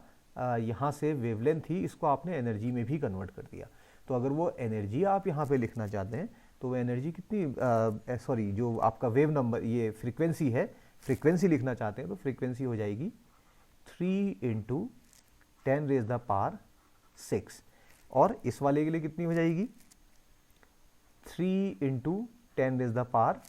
यहाँ से वेवलेंथ थी, इसको आपने एनर्जी में भी कन्वर्ट कर दिया। तो अगर वो एनर्जी आप यहाँ पे लिखना चाहते हैं तो वो एनर्जी कितनी, सॉरी जो आपका वेव नंबर ये फ्रीक्वेंसी है, फ्रीक्वेंसी लिखना चाहते हैं तो फ्रीक्वेंसी हो जाएगी 3 इंटू 10 रेज द पावर 6, और इस वाले के लिए कितनी हो जाएगी 3 इंटू 10 रेज द पावर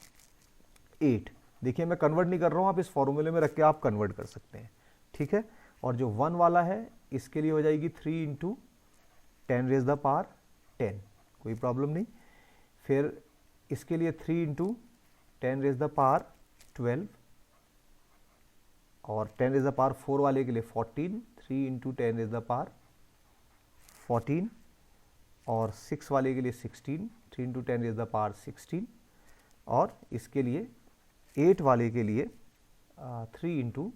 8। देखिए मैं कन्वर्ट नहीं कर रहा हूँ, आप इस फॉर्मूले में रख के आप कन्वर्ट कर सकते हैं। ठीक है, और जो 1 वाला है इसके लिए हो जाएगी 3 इंटू 10 रेज द पावर 10, कोई प्रॉब्लम नहीं। फिर इसके लिए 3 इंटू 10 रेज द पावर 12, और 10 रेज द पावर 4 वाले के लिए 14, 3 इंटू 10 रेज द पावर 14, और 6 वाले के लिए 16, 3 इंटू 10 रेज द पावर 16, और इसके लिए 8 वाले के लिए 3 इंटू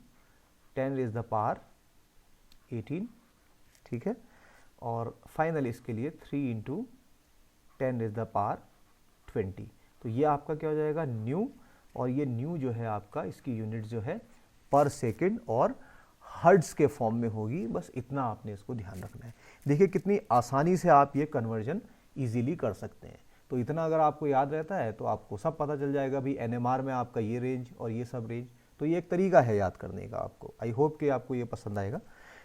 10 रेज द पावर 18। ठीक है, और फाइनल इसके लिए 3 इंटू 10 रेज द पावर 20। तो ये आपका क्या हो जाएगा न्यू, और ये न्यू जो है आपका इसकी यूनिट जो है पर सेकेंड और हर्ट्ज के फॉर्म में होगी, बस इतना आपने इसको ध्यान रखना है। देखिए कितनी आसानी से आप ये कन्वर्जन इजीली कर सकते हैं। तो इतना अगर आपको याद रहता है तो आपको सब पता चल जाएगा भी एनएमआर में आपका ये रेंज और ये सब रेंज। तो ये एक तरीका है याद करने का आपको। आई होप कि आपको ये पसंद आएगा।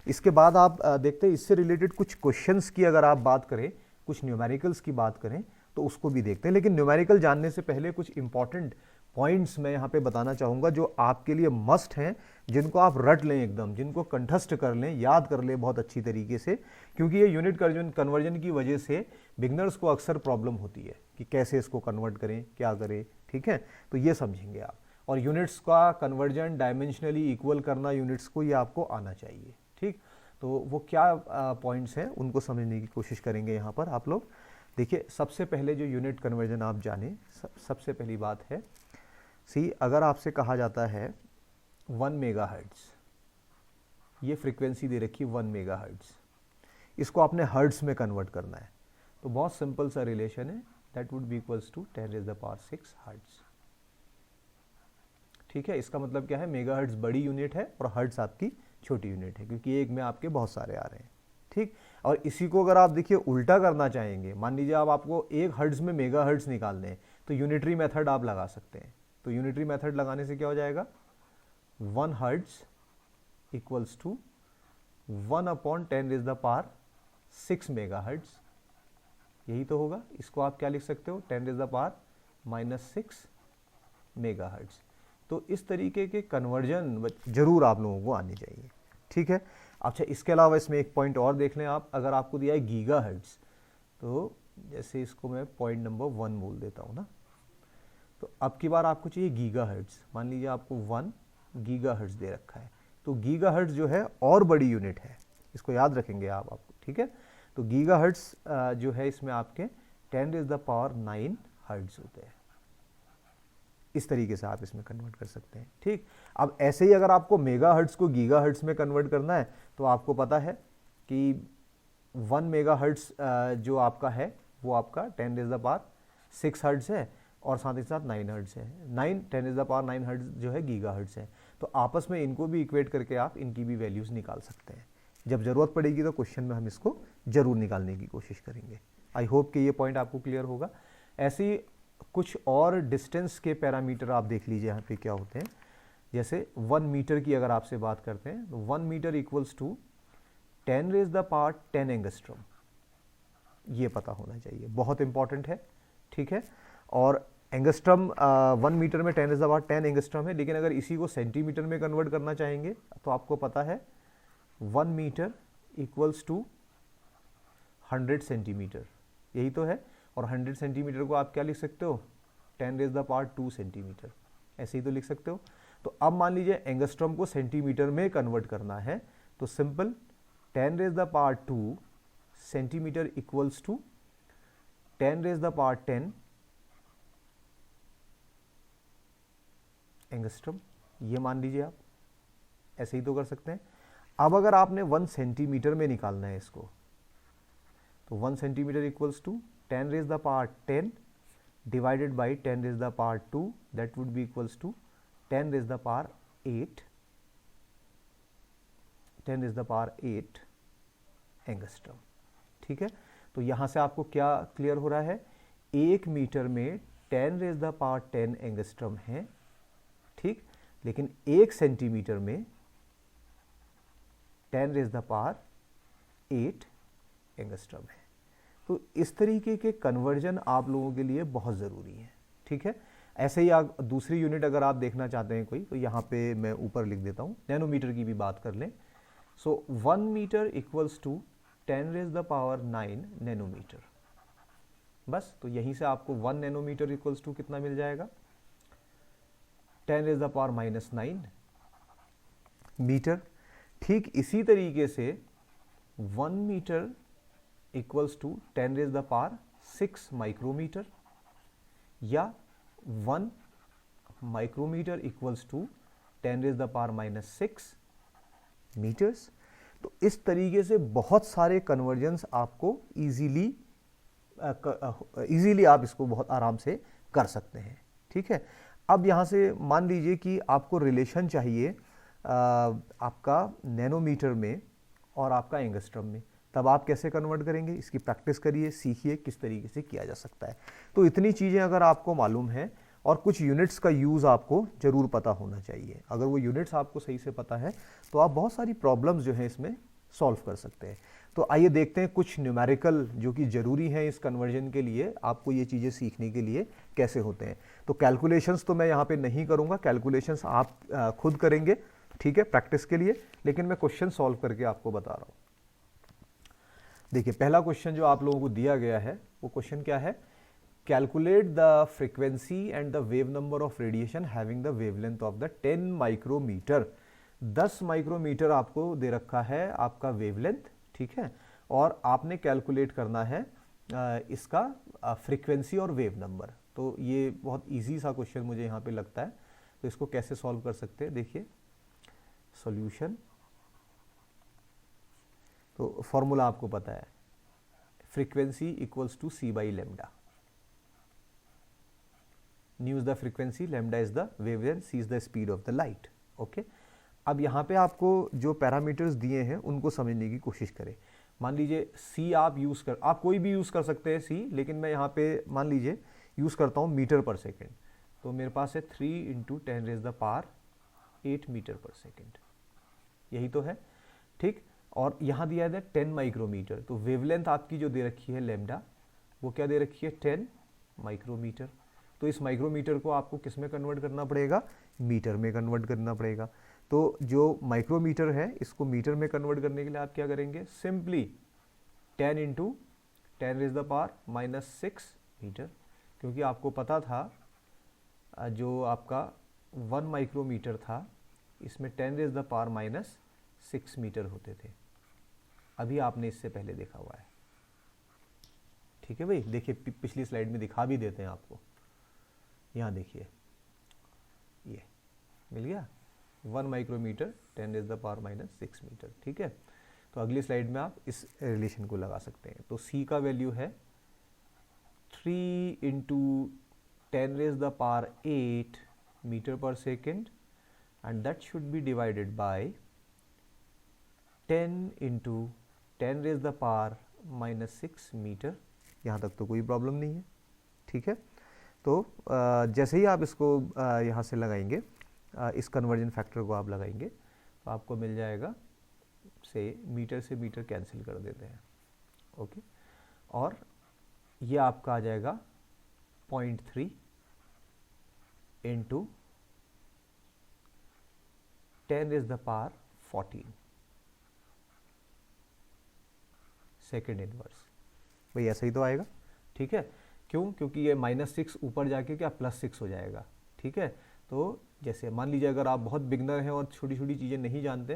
इसके बाद आप देखते हैं इससे रिलेटेड कुछ क्वेश्चंस की अगर आप बात करें, कुछ न्यूमेरिकल्स की बात करें तो उसको भी देखते हैं। लेकिन न्यूमेरिकल जानने से पहले कुछ इंपॉर्टेंट पॉइंट्स मैं यहाँ पे बताना चाहूँगा जो आपके लिए मस्ट हैं, जिनको आप रट लें एकदम, जिनको कंठस्थ कर लें, याद कर लें बहुत अच्छी तरीके से, क्योंकि ये यूनिट कन्वर्जन की वजह से बिगनर्स को अक्सर प्रॉब्लम होती है कि कैसे इसको कन्वर्ट करें, क्या करें। ठीक है, तो ये समझेंगे आप। और यूनिट्स का कन्वर्जन डायमेंशनली इक्वल करना यूनिट्स को, ये आपको आना चाहिए। ठीक, तो वो क्या पॉइंट्स हैं उनको समझने की कोशिश करेंगे यहाँ पर आप लोग। देखिए सबसे पहले जो यूनिट कन्वर्जन आप जाने, सबसे पहली बात है अगर आपसे कहा जाता है 1 मेगाहर्ट्ज, ये फ्रीक्वेंसी दे रखी 1 मेगाहर्ट्ज, इसको आपने हर्ट्ज में कन्वर्ट करना है, तो बहुत सिंपल सा रिलेशन है, that would be equals to 10 raise the power 6 hertz. ठीक है, इसका मतलब क्या है, मेगाहर्ट्ज बड़ी यूनिट है और हर्ट्ज आपकी छोटी यूनिट है, क्योंकि एक में आपके बहुत सारे आ रहे हैं। ठीक, और इसी को अगर आप देखिए उल्टा करना चाहेंगे, मान लीजिए आप आपको 1 हर्ट्ज में मेगाहर्ट्ज निकालने हैं, तो यूनिटरी मेथड आप लगा सकते हैं। तो यूनिटरी मेथड लगाने से क्या हो जाएगा, 1 hertz equals to 1/10 raise the power 6 megahertz, यही तो होगा। इसको आप क्या लिख सकते हो, 10 रेज़ द पावर -6 मेगाहर्ट्ज। तो इस तरीके के कन्वर्जन जरूर आप लोगों को आनी चाहिए। ठीक है, अच्छा इसके अलावा इसमें एक पॉइंट और देख लें आप, अगर आपको दिया है गीगाहर्ट्ज, तो जैसे इसको मैं पॉइंट नंबर 1 बोल देता हूँ ना, तो अब की बार आपको चाहिए गीगाहर्ट्ज। मान लीजिए आपको 1 गीगाहर्ट्ज दे रखा है, तो गीगाहर्ट्ज जो है और बड़ी यूनिट है, इसको याद रखेंगे आप आपको। ठीक है, तो गीगाहर्ट्ज जो है इसमें आपके 10 रेज़ द पावर 9 हर्ट्ज होते हैं। इस तरीके से आप इसमें कन्वर्ट कर सकते हैं। ठीक, अब ऐसे ही अगर आपको मेगाहर्ट्ज को गीगाहर्ट्ज में कन्वर्ट करना है, तो आपको पता है कि 1 मेगाहर्ट्ज जो आपका है वो आपका 10 रेज़ द पावर 6 हर्ट्ज है, और साथ ही साथ 9 हर्ट्ज है। 10 रेज़ द पावर 9 हर्ट्ज जो है गीगाहर्ट्ज है। तो आपस में इनको भी इक्वेट करके आप इनकी भी वैल्यूज निकाल सकते हैं। जब जरूरत पड़ेगी तो क्वेश्चन में हम इसको जरूर निकालने की कोशिश करेंगे। आई होप कि ये पॉइंट आपको क्लियर होगा। ऐसी कुछ और डिस्टेंस के पैरामीटर आप देख लीजिए यहाँ पे क्या होते हैं। जैसे 1 मीटर की अगर आपसे बात करते हैं, तो 1 metre equals to 10 raise the power 10 angstrom, ये पता होना चाहिए, बहुत इंपॉर्टेंट है। ठीक है, और एंगस्ट्रम 1 मीटर में 10 रेज़ द पावर 10 एंगस्ट्रम है, लेकिन अगर इसी को सेंटीमीटर में कन्वर्ट करना चाहेंगे तो आपको पता है 1 मीटर इक्वल्स टू 100 सेंटीमीटर, यही तो है। और 100 सेंटीमीटर को आप क्या लिख सकते हो, 10⁻² सेंटीमीटर, ऐसे ही तो लिख सकते हो। तो अब मान लीजिए एंगस्ट्रॉम को सेंटीमीटर में कन्वर्ट करना है, तो simple 10⁻² centimetre equals to 10⁻10 angstrom, ये मान लीजिए आप, ऐसे ही तो कर सकते हैं। अब अगर आपने 1 सेंटीमीटर में निकालना है इसको, तो 1 centimetre equals to 10⁻10 divided by 10⁻², that would be equals to 10⁻8 angstrom. ठीक है, तो यहां से आपको क्या क्लियर हो रहा है, 1 मीटर में 10⁻10 एंगस्ट्रॉम है, ठीक, लेकिन 1 सेंटीमीटर में 10⁻8 एंगस्ट्रॉम है। तो इस तरीके के कन्वर्जन आप लोगों के लिए बहुत ज़रूरी है। ठीक है, ऐसे ही आप दूसरी यूनिट अगर आप देखना चाहते हैं कोई, तो यहाँ पे मैं ऊपर लिख देता हूँ, नैनोमीटर की भी बात कर लें। सो 1 मीटर इक्वल्स टू 10⁹ नैनोमीटर, बस। तो यहीं से आपको 1 नैनोमीटर इक्वल्स टू कितना मिल जाएगा, 10⁻⁻9 मीटर। ठीक इसी तरीके से 1 मीटर इक्वल्स टू 10⁻6 माइक्रोमीटर, या 1 माइक्रोमीटर इक्वल्स टू 10⁻6 मीटर्स। तो इस तरीके से बहुत सारे कन्वर्जन्स आपको इजीली आप इसको बहुत आराम से कर सकते हैं। ठीक है, अब यहाँ से मान लीजिए कि आपको रिलेशन चाहिए आपका नैनोमीटर में और आपका एंगस्ट्रॉम में, तब आप कैसे कन्वर्ट करेंगे, इसकी प्रैक्टिस करिए, सीखिए किस तरीके से किया जा सकता है। तो इतनी चीज़ें अगर आपको मालूम है, और कुछ यूनिट्स का यूज़ आपको ज़रूर पता होना चाहिए। अगर वो यूनिट्स आपको सही से पता है तो आप बहुत सारी प्रॉब्लम्स जो हैं इसमें सॉल्व कर सकते हैं। तो आइए देखते हैं कुछ न्यूमेरिकल जो कि ज़रूरी हैं इस कन्वर्जन के लिए, आपको ये चीज़ें सीखने के लिए कैसे होते हैं। तो कैलकुलेशंस तो मैं यहाँ पे नहीं करूँगा, कैलकुलेशंस आप खुद करेंगे, ठीक है, प्रैक्टिस के लिए, लेकिन मैं क्वेश्चन सॉल्व करके आपको बता रहा हूँ। देखिए पहला क्वेश्चन जो आप लोगों को दिया गया है, वो क्वेश्चन क्या है, calculate the frequency and the wave number of radiation having the wavelength of the 10 micrometre. 10 micrometre आपको दे रखा है आपका वेवलेंथ, ठीक है, और आपने कैलकुलेट करना है इसका फ्रीक्वेंसी और वेव नंबर। तो ये बहुत इजी सा क्वेश्चन मुझे यहाँ पे लगता है। तो इसको कैसे सॉल्व कर सकते हैं, देखिए सॉल्यूशन। तो फॉर्मूला आपको पता है, frequency equals to c by lambda. nu is the frequency, lambda is the wavelength, c is the speed of the light. Okay, अब यहाँ पे आपको जो पैरामीटर्स दिए हैं उनको समझने की कोशिश करें। मान लीजिए c आप यूज़ कर, आप कोई भी यूज़ कर सकते हैं c, लेकिन मैं यहाँ पे मान लीजिए यूज़ करता हूँ मीटर पर सेकेंड। तो मेरे पास है 3 × 10⁸ मीटर पर सेकेंड, यही तो है, ठीक। और यहाँ दिया है 10 माइक्रोमीटर। तो वेवलेंथ आपकी जो दे रखी है लैम्डा, वो क्या दे रखी है, 10 माइक्रोमीटर। तो इस माइक्रोमीटर को आपको किस में कन्वर्ट करना पड़ेगा, मीटर में कन्वर्ट करना पड़ेगा। तो जो माइक्रोमीटर है इसको मीटर में कन्वर्ट करने के लिए आप क्या करेंगे, सिंपली 10 × 10⁻⁻6 मीटर, क्योंकि आपको पता था जो आपका 1 माइक्रोमीटर था इसमें 10⁻⁻6 मीटर होते थे। अभी आपने इससे पहले देखा हुआ है, ठीक है भाई। देखिए पिछली स्लाइड में दिखा भी देते हैं आपको, यहाँ देखिए ये मिल गया 1 माइक्रोमीटर 10⁻⁻6 मीटर, ठीक है। तो अगली स्लाइड में आप इस रिलेशन को लगा सकते हैं। तो c का वैल्यू है 3 × 10⁸ मीटर पर second, and that should be divided by 10 × 10⁻⁻6 metre. यहाँ तक तो कोई प्रॉब्लम नहीं है, ठीक है। तो जैसे ही आप इसको यहाँ से लगाएंगे, इस कन्वर्जन फैक्टर को आप लगाएंगे, तो आपको मिल जाएगा, से मीटर कैंसिल कर देते हैं, ओके। और ये आपका आ जाएगा 0.3 × 10⁻14 सेकेंड इनवर्स। भाई ऐसा ही तो आएगा, ठीक है। क्यों? क्योंकि ये -6 ऊपर जाके क्या +6 हो जाएगा, ठीक है। तो जैसे मान लीजिए अगर आप बहुत बिगनर हैं और छोटी छोटी चीज़ें नहीं जानते,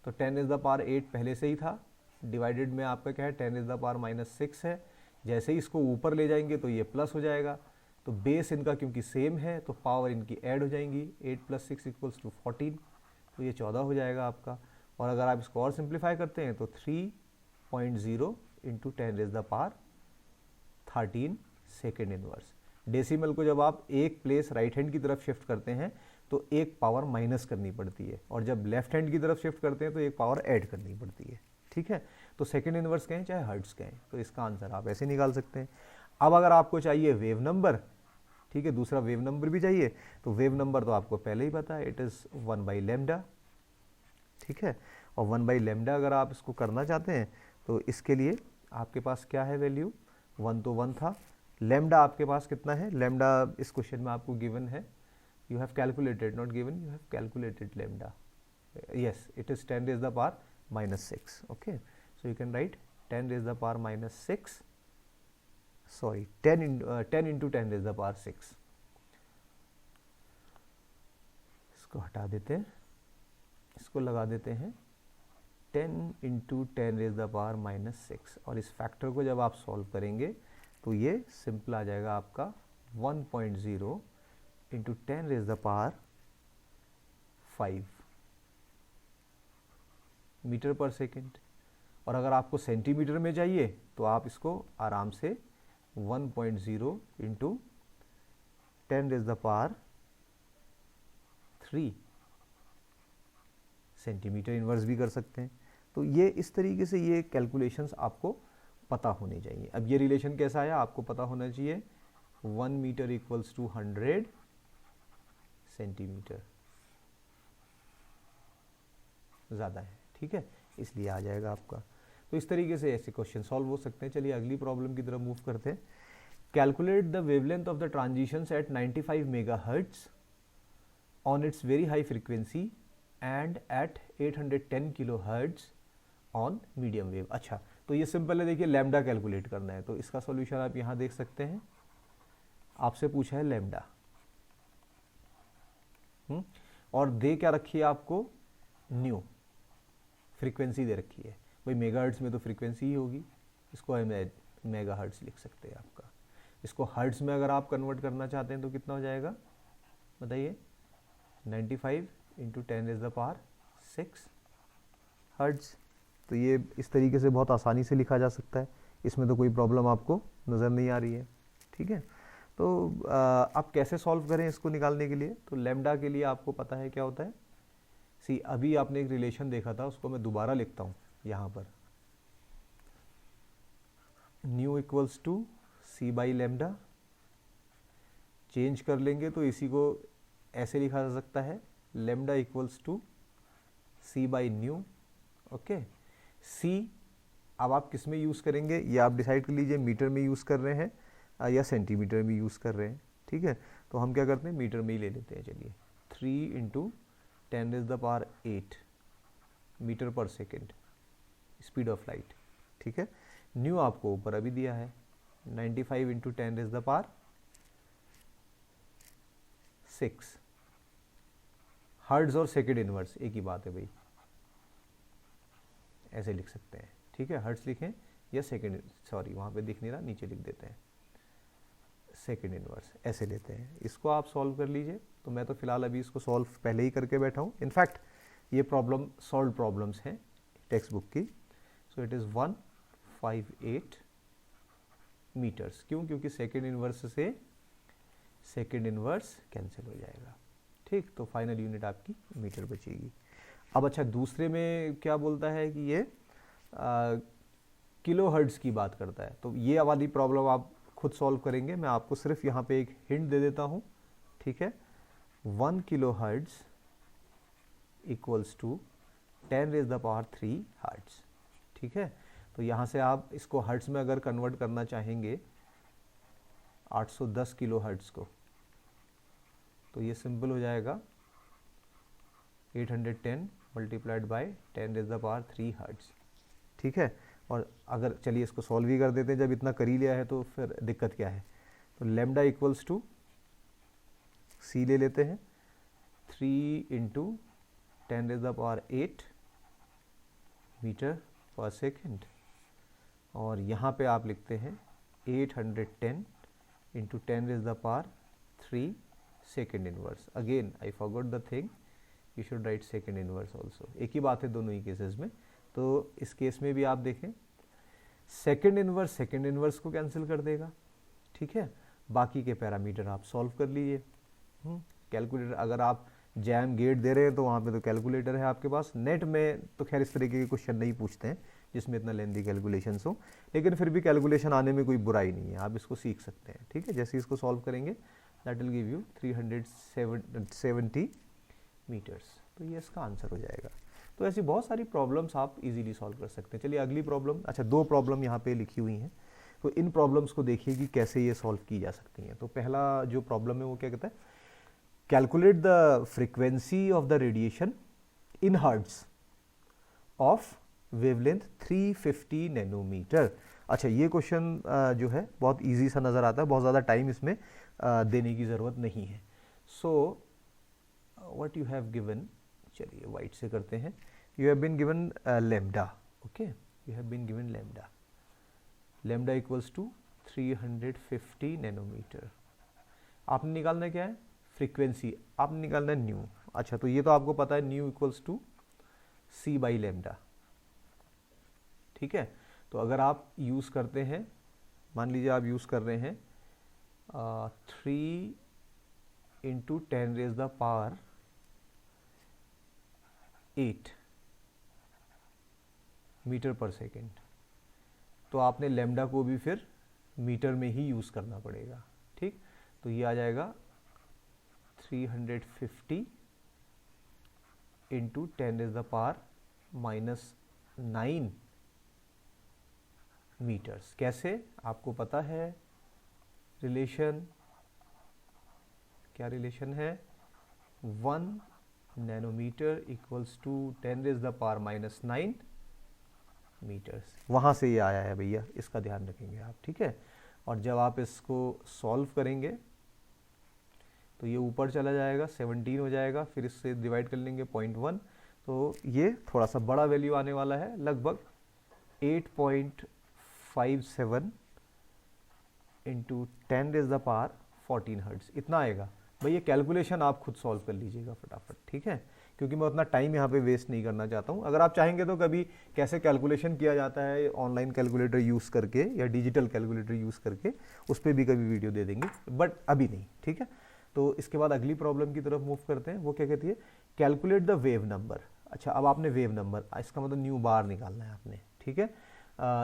तो 10⁸ पहले से ही था, डिवाइडेड में आपका क्या है 10⁻6 है। जैसे ही इसको ऊपर ले जाएंगे तो ये प्लस हो जाएगा, तो बेस इनका क्योंकि सेम है तो पावर इनकी ऐड हो जाएंगी, 8 + 6 = 14, तो ये 14 हो जाएगा आपका। और अगर आप इसको और सिंप्लीफाई करते हैं तो 3.0 × 10⁻13 सेकेंड इनवर्स। डेसिमल को जब आप एक प्लेस राइट हैंड की तरफ शिफ्ट करते हैं तो एक पावर माइनस करनी पड़ती है, और जब लेफ्ट हैंड की तरफ शिफ्ट करते हैं तो एक पावर ऐड करनी पड़ती है, ठीक है। तो सेकेंड इनवर्स कहें चाहे हर्ट्ज कहें, तो इसका आंसर आप ऐसे निकाल सकते हैं। अब अगर आपको चाहिए वेव नंबर, ठीक है, दूसरा वेव नंबर भी चाहिए, तो वेव नंबर तो आपको पहले ही पता है, इट इज़ 1/λ, ठीक है। और 1/λ अगर आप इसको करना चाहते हैं तो इसके लिए आपके पास क्या है वैल्यू, 1 तो 1 था, लैम्डा आपके पास कितना है, लैम्डा इस क्वेश्चन में आपको गिवन है, you have calculated, not given, you have calculated lambda. Yes, it is 10⁻⁻6. Okay, so you can write 10⁻⁻6, sorry, 10 into 10⁻6. इसको हटा देते हैं, इसको लगा देते हैं 10 × 10⁻⁻6, और इस फैक्टर को जब आप सॉल्व करेंगे तो ये सिंपल आ जाएगा आपका 1.0 × 10⁵ मीटर पर सेकेंड। और अगर आपको सेंटीमीटर में चाहिए तो आप इसको आराम से 1.0 × 10⁻³ सेंटीमीटर इनवर्स भी कर सकते हैं। तो ये इस तरीके से ये कैलकुलेशंस आपको पता होने चाहिए। अब ये रिलेशन कैसा आया आपको पता होना चाहिए, 1 मीटर = 100 सेंटीमीटर ज़्यादा है, ठीक है, इसलिए आ जाएगा आपका। तो इस तरीके से ऐसे क्वेश्चन सॉल्व हो सकते हैं। चलिए अगली प्रॉब्लम की तरफ मूव करते हैं। Calculate the wavelength of the transitions at 95 megahertz on its very high frequency and at 810 kilohertz on medium wave. अच्छा, तो ये सिंपल है, देखिए लैम्डा कैलकुलेट करना है, तो इसका सॉल्यूशन आप यहाँ देख सकते हैं, आपसे पूछा है लैम्डा, और दे क्या रखी है आपको, न्यू फ्रीक्वेंसी दे रखी है, भाई मेगाहर्ट्ज में तो फ्रीक्वेंसी ही होगी, इसको हम मेगाहर्ट्ज लिख सकते हैं आपका। इसको हर्ट्ज में अगर आप कन्वर्ट करना चाहते हैं तो कितना हो जाएगा बताइए, 95 × 10⁻6 हर्ट्ज। तो ये इस तरीके से बहुत आसानी से लिखा जा सकता है, इसमें तो कोई प्रॉब्लम आपको नज़र नहीं आ रही है, ठीक है। तो आप कैसे सॉल्व करें इसको निकालने के लिए, तो लैम्डा के लिए आपको पता है क्या होता है। सी, अभी आपने एक रिलेशन देखा था, उसको मैं दोबारा लिखता हूँ यहाँ पर, न्यू = c/λ, चेंज कर लेंगे तो इसी को ऐसे लिखा जा सकता है, लैम्डा = c/ν। ओके, c अब आप किस में यूज़ करेंगे ये आप डिसाइड कर लीजिए, मीटर में यूज़ कर रहे हैं या सेंटीमीटर में यूज़ कर रहे हैं, ठीक है। तो हम क्या करते हैं, मीटर में ही ले लेते हैं। चलिए 3 × 10⁸ मीटर पर सेकेंड स्पीड ऑफ लाइट, ठीक है। न्यू आपको ऊपर अभी दिया है 95 × 10⁶, हर्ट्ज और सेकेंड इनवर्स एक ही बात है भाई, ऐसे लिख सकते हैं, ठीक है। हर्ट्ज लिखें या सेकेंड, सॉरी वहाँ पे दिख नहीं रहा, नीचे लिख देते हैं सेकेंड इनवर्स, ऐसे लेते हैं। इसको आप सॉल्व कर लीजिए, तो मैं तो फिलहाल अभी इसको सॉल्व पहले ही करके बैठा हूँ। इनफैक्ट ये प्रॉब्लम सॉल्व प्रॉब्लम्स हैं टेक्स्ट बुक की। So it is 158 metres. क्यों? क्योंकि सेकेंड इनवर्स से सेकेंड इनवर्स कैंसिल हो जाएगा, ठीक। तो फाइनल यूनिट आपकी मीटर बचेगी। अब अच्छा, दूसरे में क्या बोलता है कि ये किलो हर्ट्ज की बात करता है, तो ये वाली प्रॉब्लम आप खुद सॉल्व करेंगे, मैं आपको सिर्फ यहाँ पे एक हिंट दे देता हूँ, ठीक है। 1 किलो हर्ट्ज = 10⁻³ हर्ट्ज, ठीक है। तो यहाँ से आप इसको हर्ट्ज में अगर कन्वर्ट करना चाहेंगे 810 किलो हर्ट्ज को, तो ये सिंपल हो जाएगा 810 × 10⁻³ हर्ट्ज, ठीक है। और अगर चलिए इसको सॉल्व ही कर देते हैं, जब इतना कर ही लिया है तो फिर दिक्कत क्या है। तो लैम्डा इक्वल्स टू सी ले लेते हैं, 3 इंटू 10⁸ मीटर पर सेकेंड, और यहाँ पे आप लिखते हैं 810 into 10⁻³ second inverse. Again I forgot the thing, you should write second inverse also. एक ही बात है दोनों ही केसेस में। तो इस केस में भी आप देखें सेकेंड इनवर्स को कैंसिल कर देगा, ठीक है। बाकी के पैरामीटर आप सॉल्व कर लीजिए। कैलकुलेटर, अगर आप जैम गेट दे रहे हैं तो वहाँ पे तो कैलकुलेटर है आपके पास। नेट में तो खैर इस तरीके के क्वेश्चन नहीं पूछते हैं जिसमें इतना लेंदी कैलकुलेशंस हो, लेकिन फिर भी कैलकुलेशन आने में कोई बुराई नहीं है, आप इसको सीख सकते हैं, ठीक है। जैसे इसको सॉल्व करेंगे that will give you 370 metres, तो ये इसका आंसर हो जाएगा। तो ऐसी बहुत सारी प्रॉब्लम्स आप इजीली सॉल्व कर सकते हैं। चलिए अगली प्रॉब्लम, अच्छा 2 प्रॉब्लम यहाँ पे लिखी हुई हैं, तो इन प्रॉब्लम्स को देखिए कि कैसे ये सॉल्व की जा सकती हैं। तो पहला जो प्रॉब्लम है वो क्या कहता है, calculate the frequency of the radiation in hertz of wavelength 350 nanometre. अच्छा ये क्वेश्चन जो है बहुत इजी सा नज़र आता है, बहुत ज़्यादा टाइम इसमें देने की ज़रूरत नहीं है। So what you have given, चलिए वाइट से करते हैं, you have been given lambda, okay, you have been given lambda equals to 350 nanometre. आपने निकालना क्या है, फ्रीक्वेंसी, आपने निकालना है न्यू। अच्छा तो ये तो आपको पता है nu equals to c by lambda, ठीक है। तो अगर आप यूज़ करते हैं, मान लीजिए आप यूज़ कर रहे हैं 3 इंटू 10⁸ मीटर पर सेकेंड, तो आपने लैम्डा को भी फिर मीटर में ही यूज़ करना पड़ेगा, ठीक। तो ये आ जाएगा 350 इंटू 10⁻⁹ मीटर्स। कैसे, आपको पता है रिलेशन, क्या रिलेशन है, 1 नैनोमीटर इक्वल्स टू 10⁻⁹ मीटर्स। वहाँ से ये आया है भैया, इसका ध्यान रखेंगे आप, ठीक है। और जब आप इसको सॉल्व करेंगे तो ये ऊपर चला जाएगा, 17 हो जाएगा, फिर इससे डिवाइड कर लेंगे 0.1, तो ये थोड़ा सा बड़ा वैल्यू आने वाला है, लगभग 8.57 इंटू 10⁻14 हर्ट्ज, इतना आएगा। भाई ये कैलकुलेशन आप खुद सॉल्व कर लीजिएगा फटाफट, ठीक है, क्योंकि मैं उतना टाइम यहाँ पे वेस्ट नहीं करना चाहता हूँ। अगर आप चाहेंगे तो कभी कैसे कैलकुलेशन किया जाता है ऑनलाइन कैलकुलेटर यूज़ करके या डिजिटल कैलकुलेटर यूज़ करके, उस पर भी कभी वीडियो दे देंगे, बट अभी नहीं, ठीक है। तो इसके बाद अगली प्रॉब्लम की तरफ मूव करते हैं, वो क्या कहती है, कैलकुलेट द वेव नंबर। अच्छा अब आपने वेव नंबर, इसका मतलब न्यू बार निकालना है आपने, ठीक है।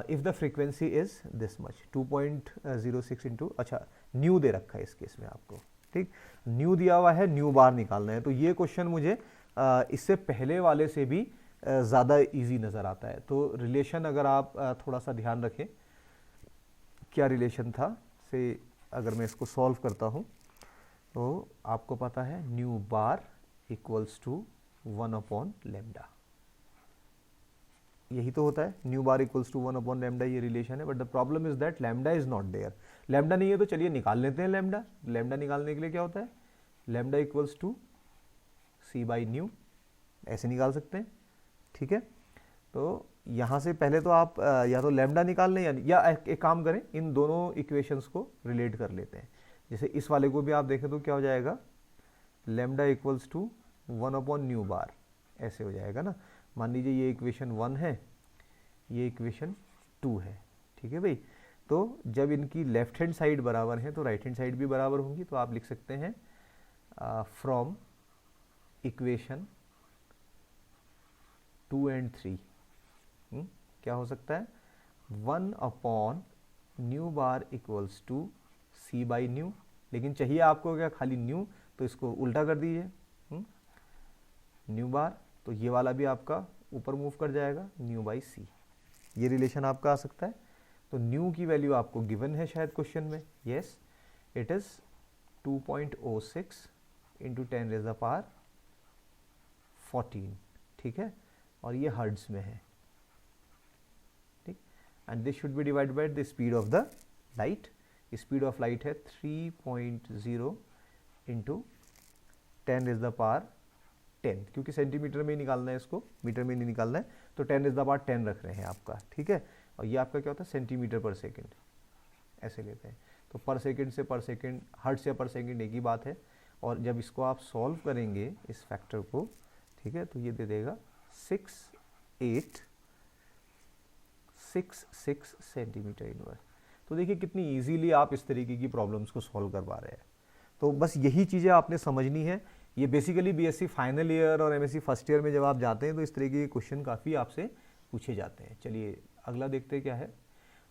If the frequency is this much 2.06 into, अच्छा न्यू दे रखा है इस केस में आपको, ठीक, न्यू दिया हुआ है, न्यू बार निकालना है। तो ये क्वेश्चन मुझे इससे पहले वाले से भी ज़्यादा इजी नज़र आता है। तो रिलेशन अगर आप थोड़ा सा ध्यान रखें, क्या रिलेशन था से, अगर मैं इसको सॉल्व करता हूँ तो आपको पता है न्यू बार इक्वल्स टू 1/λ, यही तो होता है, न्यू बार इक्वल्स टू 1/λ, ये रिलेशन है। But the problem is that lambda is not there, lambda नहीं है, तो चलिए निकाल लेते हैं लैम्डा। लैम्डा निकालने के लिए क्या होता है, lambda equals to c by nu, ऐसे निकाल सकते हैं, ठीक है। तो यहाँ से पहले तो आप या तो लैम्डा निकाल लें या एक काम करें, इन दोनों इक्वेशंस को रिलेट कर लेते हैं। जैसे इस वाले को भी आप देखें तो क्या हो जाएगा, लैम्डा इक्वल्स टू 1/न्यू बार, ऐसे हो जाएगा ना। मान लीजिए ये इक्वेशन 1 है, ये इक्वेशन 2 है, ठीक है भाई। तो जब इनकी लेफ्ट हैंड साइड बराबर है तो राइट हैंड साइड भी बराबर होंगी, तो आप लिख सकते हैं फ्रॉम इक्वेशन 2 एंड 3 क्या हो सकता है, 1/न्यू bar equals to c by nu, लेकिन चाहिए आपको क्या, खाली न्यू, तो इसको उल्टा कर दीजिए, न्यू बार, तो ये वाला भी आपका ऊपर मूव कर जाएगा, न्यू बाई सी, ये रिलेशन आपका आ सकता है। तो न्यू की वैल्यू आपको गिवन है शायद क्वेश्चन में, यस इट इज़ 2.06 इंटू 10⁻14, ठीक है, और ये हर्ट्ज में है, ठीक। And this should be divided by the speed of the light. Speed of light है 3.0 इंटू 10⁻10, क्योंकि सेंटीमीटर में ही निकालना है इसको, मीटर में नहीं निकालना है, तो 10⁻10 रख रहे हैं आपका, ठीक है। और ये आपका क्या होता है, सेंटीमीटर पर सेकेंड, ऐसे लेते हैं। तो पर सेकेंड से पर सेकेंड, हर्ट्ज या पर सेकेंड एक ही बात है। और जब इसको आप सॉल्व करेंगे इस फैक्टर को, ठीक है, तो ये दे देगा 6866 सेंटीमीटर इनवर्स। तो देखिए कितनी इजीली आप इस तरीके की प्रॉब्लम्स को सॉल्व कर पा रहे हैं। तो बस यही चीज़ें आपने समझनी है। ये बेसिकली बीएससी फाइनल ईयर और एमएससी फर्स्ट ईयर में जब आप जाते हैं तो इस तरीके के क्वेश्चन काफ़ी आपसे पूछे जाते हैं। चलिए अगला देखते हैं क्या है।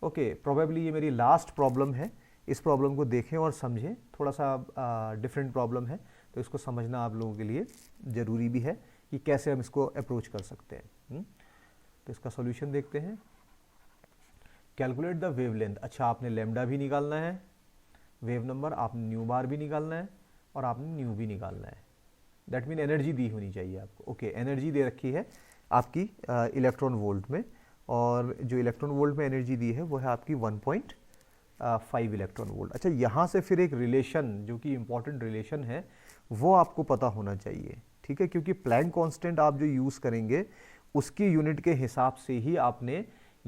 ओके, प्रोबेबली ये मेरी लास्ट प्रॉब्लम है। इस प्रॉब्लम को देखें और समझें, थोड़ा सा डिफरेंट प्रॉब्लम है, तो इसको समझना आप लोगों के लिए ज़रूरी भी है कि कैसे हम इसको अप्रोच कर सकते हैं। तो इसका सॉल्यूशन देखते हैं। Calculate the wavelength. अच्छा, आपने लैम्डा भी निकालना है, वेव नंबर, आपने न्यू बार भी निकालना है और आपने न्यू भी निकालना है। दैट मीन एनर्जी दी होनी चाहिए आपको। ओके, एनर्जी दे रखी है आपकी इलेक्ट्रॉन वोल्ट में, और जो इलेक्ट्रॉन वोल्ट में एनर्जी दी है वो है आपकी 1.5 इलेक्ट्रॉन वोल्ट। अच्छा, यहाँ से फिर एक रिलेशन जो कि इंपॉर्टेंट रिलेशन है वो आपको पता होना चाहिए, ठीक है, क्योंकि प्लैंक कांस्टेंट आप जो यूज़ करेंगे उसकी यूनिट के हिसाब से ही आपने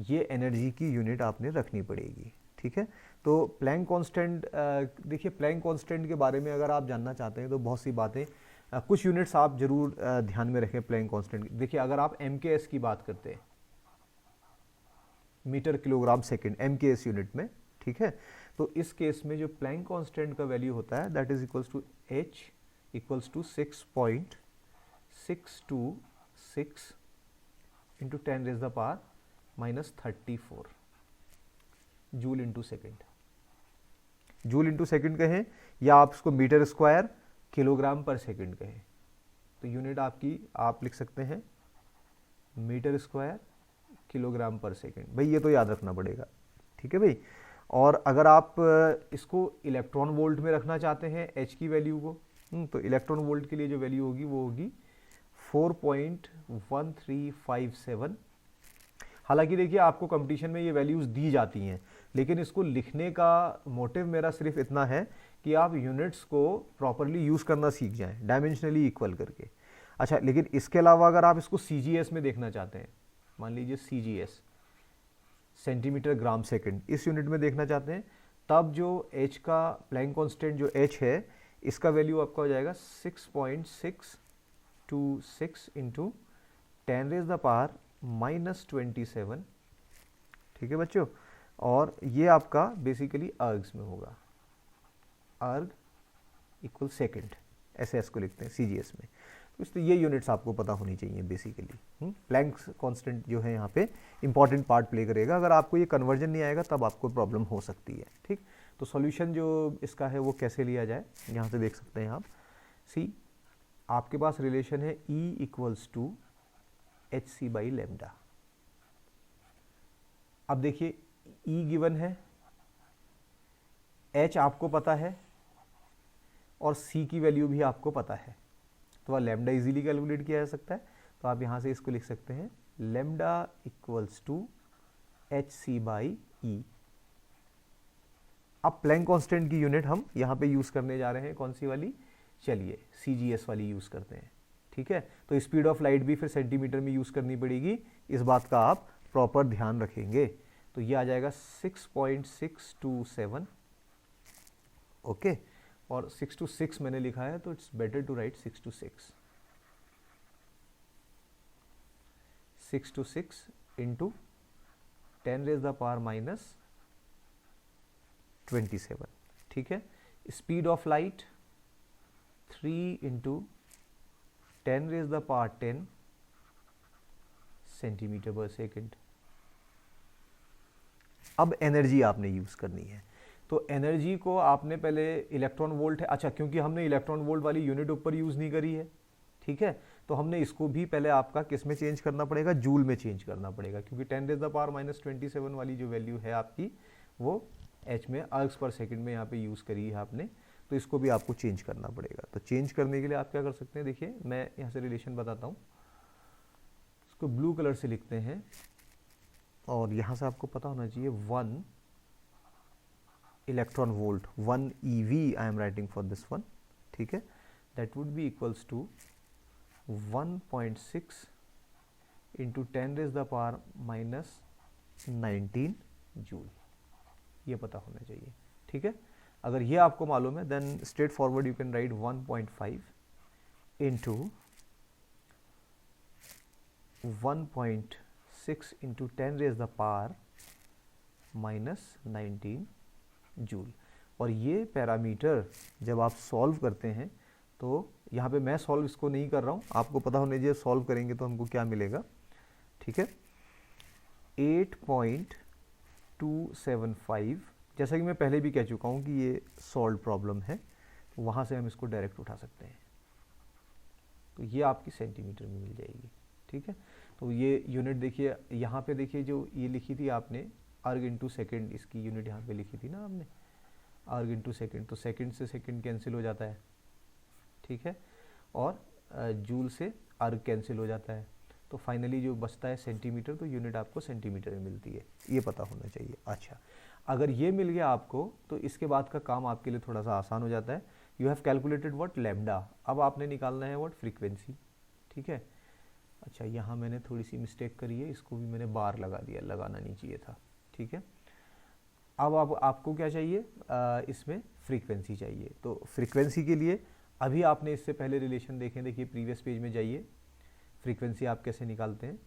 ये एनर्जी की यूनिट आपने रखनी पड़ेगी, ठीक है। तो प्लैंक कांस्टेंट, देखिए प्लैंक कांस्टेंट के बारे में अगर आप जानना चाहते हैं तो बहुत सी बातें, कुछ यूनिट्स आप जरूर ध्यान में रखें प्लैंक कांस्टेंट। देखिए अगर आप MKS की बात करते हैं, metre kilogram second, MKS unit में, ठीक है, तो इस केस में जो प्लैंक कांस्टेंट का वैल्यू होता है that is equals to H equals to 6.626 into 10⁻⁻34 joule into second. Joule into second कहें या आप इसको मीटर स्क्वायर किलोग्राम पर सेकेंड कहें, तो यूनिट आपकी आप लिख सकते हैं मीटर स्क्वायर किलोग्राम पर सेकेंड। भाई ये तो याद रखना पड़ेगा, ठीक है भाई। और अगर आप इसको इलेक्ट्रॉन वोल्ट में रखना चाहते हैं H की वैल्यू को, तो इलेक्ट्रॉन वोल्ट के लिए जो वैल्यू होगी वो होगी 4.1357। हालांकि देखिए आपको कंपटीशन में ये वैल्यूज़ दी जाती हैं, लेकिन इसको लिखने का मोटिव मेरा सिर्फ इतना है कि आप यूनिट्स को प्रॉपरली यूज़ करना सीख जाएं, डायमेंशनली इक्वल करके। अच्छा, लेकिन इसके अलावा अगर आप इसको CGS में देखना चाहते हैं, मान लीजिए CGS सेंटीमीटर ग्राम सेकेंड, इस यूनिट में देखना चाहते हैं, तब जो H का प्लैंक कांस्टेंट जो H है इसका वैल्यू आपका हो जाएगा 6.626 इंटू 10⁻⁻27, ठीक है बच्चों। और ये आपका बेसिकली अर्ग्स में होगा, अर्ग इक्वल सेकेंड, ऐसे इसको लिखते हैं CGS में। तो इसलिए ये यूनिट्स आपको पता होनी चाहिए बेसिकली। प्लैंक कांस्टेंट जो है यहाँ पे इंपॉर्टेंट पार्ट प्ले करेगा। अगर आपको ये कन्वर्जन नहीं आएगा तब आपको प्रॉब्लम हो सकती है, ठीक। तो सॉल्यूशन जो इसका है वो कैसे लिया जाए, यहाँ से देख सकते हैं आप। सी, आपके पास रिलेशन है E equals to HC by lambda. अब देखिए E गिवन है, H आपको पता है और C की वैल्यू भी आपको पता है, तो लैम्डा इजीली कैलकुलेट किया जा सकता है। तो आप यहाँ से इसको लिख सकते हैं lambda equals to HC by E। अब प्लैंक कांस्टेंट की यूनिट हम यहाँ पे यूज़ करने जा रहे हैं, कौन सी वाली, चलिए CGS वाली यूज़ करते हैं, ठीक है। तो स्पीड ऑफ लाइट भी फिर सेंटीमीटर में यूज़ करनी पड़ेगी, इस बात का आप प्रॉपर ध्यान रखेंगे। तो ये आ जाएगा 6.627, ओके। और 6 to 6 मैंने लिखा है, तो it's better to write 6 to 6, 6 to 6 into 10⁻⁻27, ठीक है। Speed of light 3 into 10⁻10 centimetre per second. अब एनर्जी आपने यूज करनी है, तो एनर्जी को आपने पहले इलेक्ट्रॉन वोल्ट है, अच्छा क्योंकि हमने इलेक्ट्रॉन वोल्ट वाली यूनिट ऊपर यूज नहीं करी है, ठीक है, तो हमने इसको भी पहले आपका किस में चेंज करना पड़ेगा, जूल में चेंज करना पड़ेगा, क्योंकि 10⁻⁻27 वाली जो वैल्यू है आपकी वो H में अर्ग्स पर सेकंड में यहाँ पे यूज करी है आपने, तो इसको भी आपको चेंज करना पड़ेगा। तो चेंज करने के लिए आप क्या कर सकते हैं, देखिए मैं यहाँ से रिलेशन बताता हूँ, इसको ब्लू कलर से लिखते हैं, और यहाँ से आपको पता होना चाहिए 1 electron volt 1 EV I am writing for this one, ठीक है, that would be equals to 1.6 into 10⁻⁻19 joule, ये पता होना चाहिए, ठीक है। अगर ये आपको मालूम है then straightforward you can write 1.5 into 1.6 into 10⁻⁻19 joule. और ये पैरामीटर जब आप सॉल्व करते हैं तो यहाँ पे मैं सॉल्व इसको नहीं कर रहा हूँ, आपको पता होने चाहिए सॉल्व करेंगे तो हमको क्या मिलेगा, ठीक है, 8.275। जैसा कि मैं पहले भी कह चुका हूँ कि ये सॉल्व प्रॉब्लम है, तो वहाँ से हम इसको डायरेक्ट उठा सकते हैं, तो ये आपकी सेंटीमीटर में मिल जाएगी, ठीक है। तो ये यूनिट देखिए, यहाँ पे देखिए जो ये लिखी थी आपने अर्ग इंटू सेकेंड, इसकी यूनिट यहाँ पे लिखी थी ना आपने अर्ग इंटू सेकेंड, तो सेकेंड से सेकेंड कैंसिल हो जाता है, ठीक है, और जूल से अर्ग कैंसिल हो जाता है, तो फाइनली जो बचता है सेंटीमीटर, तो यूनिट आपको सेंटीमीटर में मिलती है, ये पता होना चाहिए। अच्छा, अगर ये मिल गया आपको तो इसके बाद का काम आपके लिए थोड़ा सा आसान हो जाता है। You have calculated what lambda, अब आपने निकालना है व्हाट फ्रीक्वेंसी, ठीक है। अच्छा, यहाँ मैंने थोड़ी सी मिस्टेक करी है, इसको भी मैंने बार लगा दिया, लगाना नहीं चाहिए था, ठीक है। अब आपको क्या चाहिए, इसमें फ्रीक्वेंसी चाहिए, तो फ्रीक्वेंसी के लिए अभी आपने इससे पहले रिलेशन देखें, देखिए प्रीवियस पेज में जाइए, फ्रीक्वेंसी आप कैसे निकालते हैं,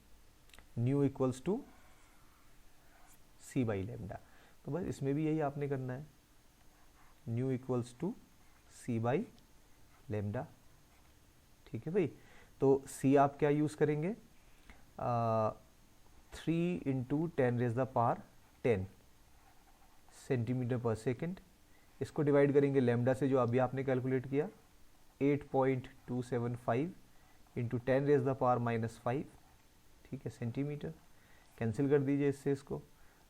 nu equals to c by lambda, तो बस इसमें भी यही आपने करना है, nu equals to c by lambda, ठीक है भाई। तो सी आप क्या यूज़ करेंगे, 3 इंटू 10⁻10 सेंटीमीटर पर सेकेंड, इसको डिवाइड करेंगे लैम्डा से जो अभी आपने कैलकुलेट किया 8.275 इंटू 10⁻⁻5, ठीक है, सेंटीमीटर, कैंसिल कर दीजिए इससे इसको,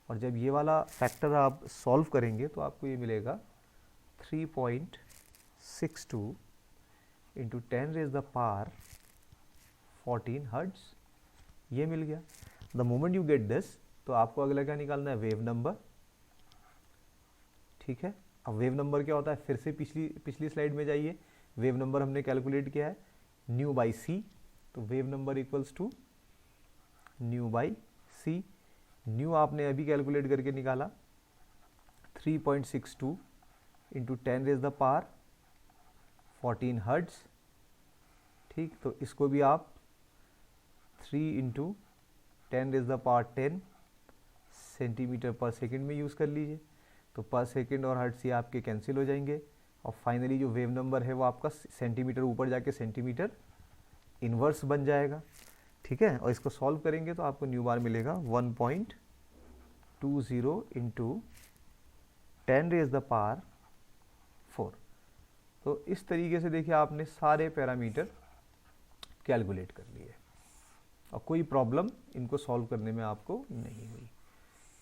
और जब ये वाला फैक्टर आप सॉल्व करेंगे तो आपको ये मिलेगा 3.62 इंटू 10⁻14 हर्ट्ज, ये मिल गया। The moment you get this, तो आपको अगला क्या निकालना है, वेव नंबर, ठीक है। अब वेव नंबर क्या होता है, फिर से पिछली स्लाइड में जाइए, वेव नंबर हमने कैलकुलेट किया है न्यू बाई सी, तो wave number equals to nu by c, nu आपने अभी कैलकुलेट करके निकाला 3.62 इंटू 10⁻14 हर्ट्ज, ठीक, तो इसको भी आप 3 इंटू 10⁻10 सेंटीमीटर पर सेकेंड में यूज़ कर लीजिए, तो पर सेकेंड और हर्ट्ज ये आपके कैंसिल हो जाएंगे, और फाइनली जो वेव नंबर है वो आपका सेंटीमीटर ऊपर जाके सेंटीमीटर इन्वर्स बन जाएगा, ठीक है। और इसको सॉल्व करेंगे तो आपको न्यू बार मिलेगा 1.20 इंटू 10⁻4। तो इस तरीके से देखिए आपने सारे पैरामीटर कैलकुलेट कर लिए और कोई प्रॉब्लम इनको सॉल्व करने में आपको नहीं हुई।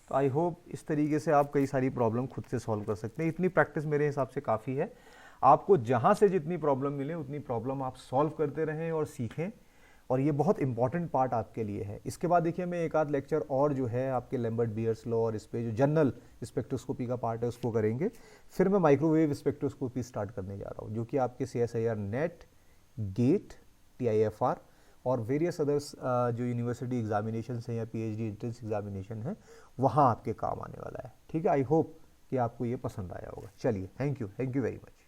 तो आई होप इस तरीके से आप कई सारी प्रॉब्लम खुद से सॉल्व कर सकते हैं। इतनी प्रैक्टिस मेरे हिसाब से काफ़ी है। आपको जहाँ से जितनी प्रॉब्लम मिले उतनी प्रॉब्लम आप सॉल्व करते रहें और सीखें, और ये बहुत इंपॉर्टेंट पार्ट आपके लिए है। इसके बाद देखिए मैं एक आध लेक्चर और जो है आपके लैम्बर्ट बियर्स लॉ और इस पे जो जनरल स्पेक्ट्रोस्कोपी का पार्ट है उसको करेंगे। फिर मैं माइक्रोवेव स्पेक्ट्रोस्कोपी स्टार्ट करने जा रहा हूँ, जो कि आपके CSIR नेट, गेट, TIFR और वेरियस अदर्स जो यूनिवर्सिटी एग्जामिनेशन है या PhD एंट्रेंस एग्जामिनेशन है वहाँ आपके काम आने वाला है। ठीक है, आई होप कि आपको ये पसंद आया होगा। चलिए, थैंक यू वेरी मच।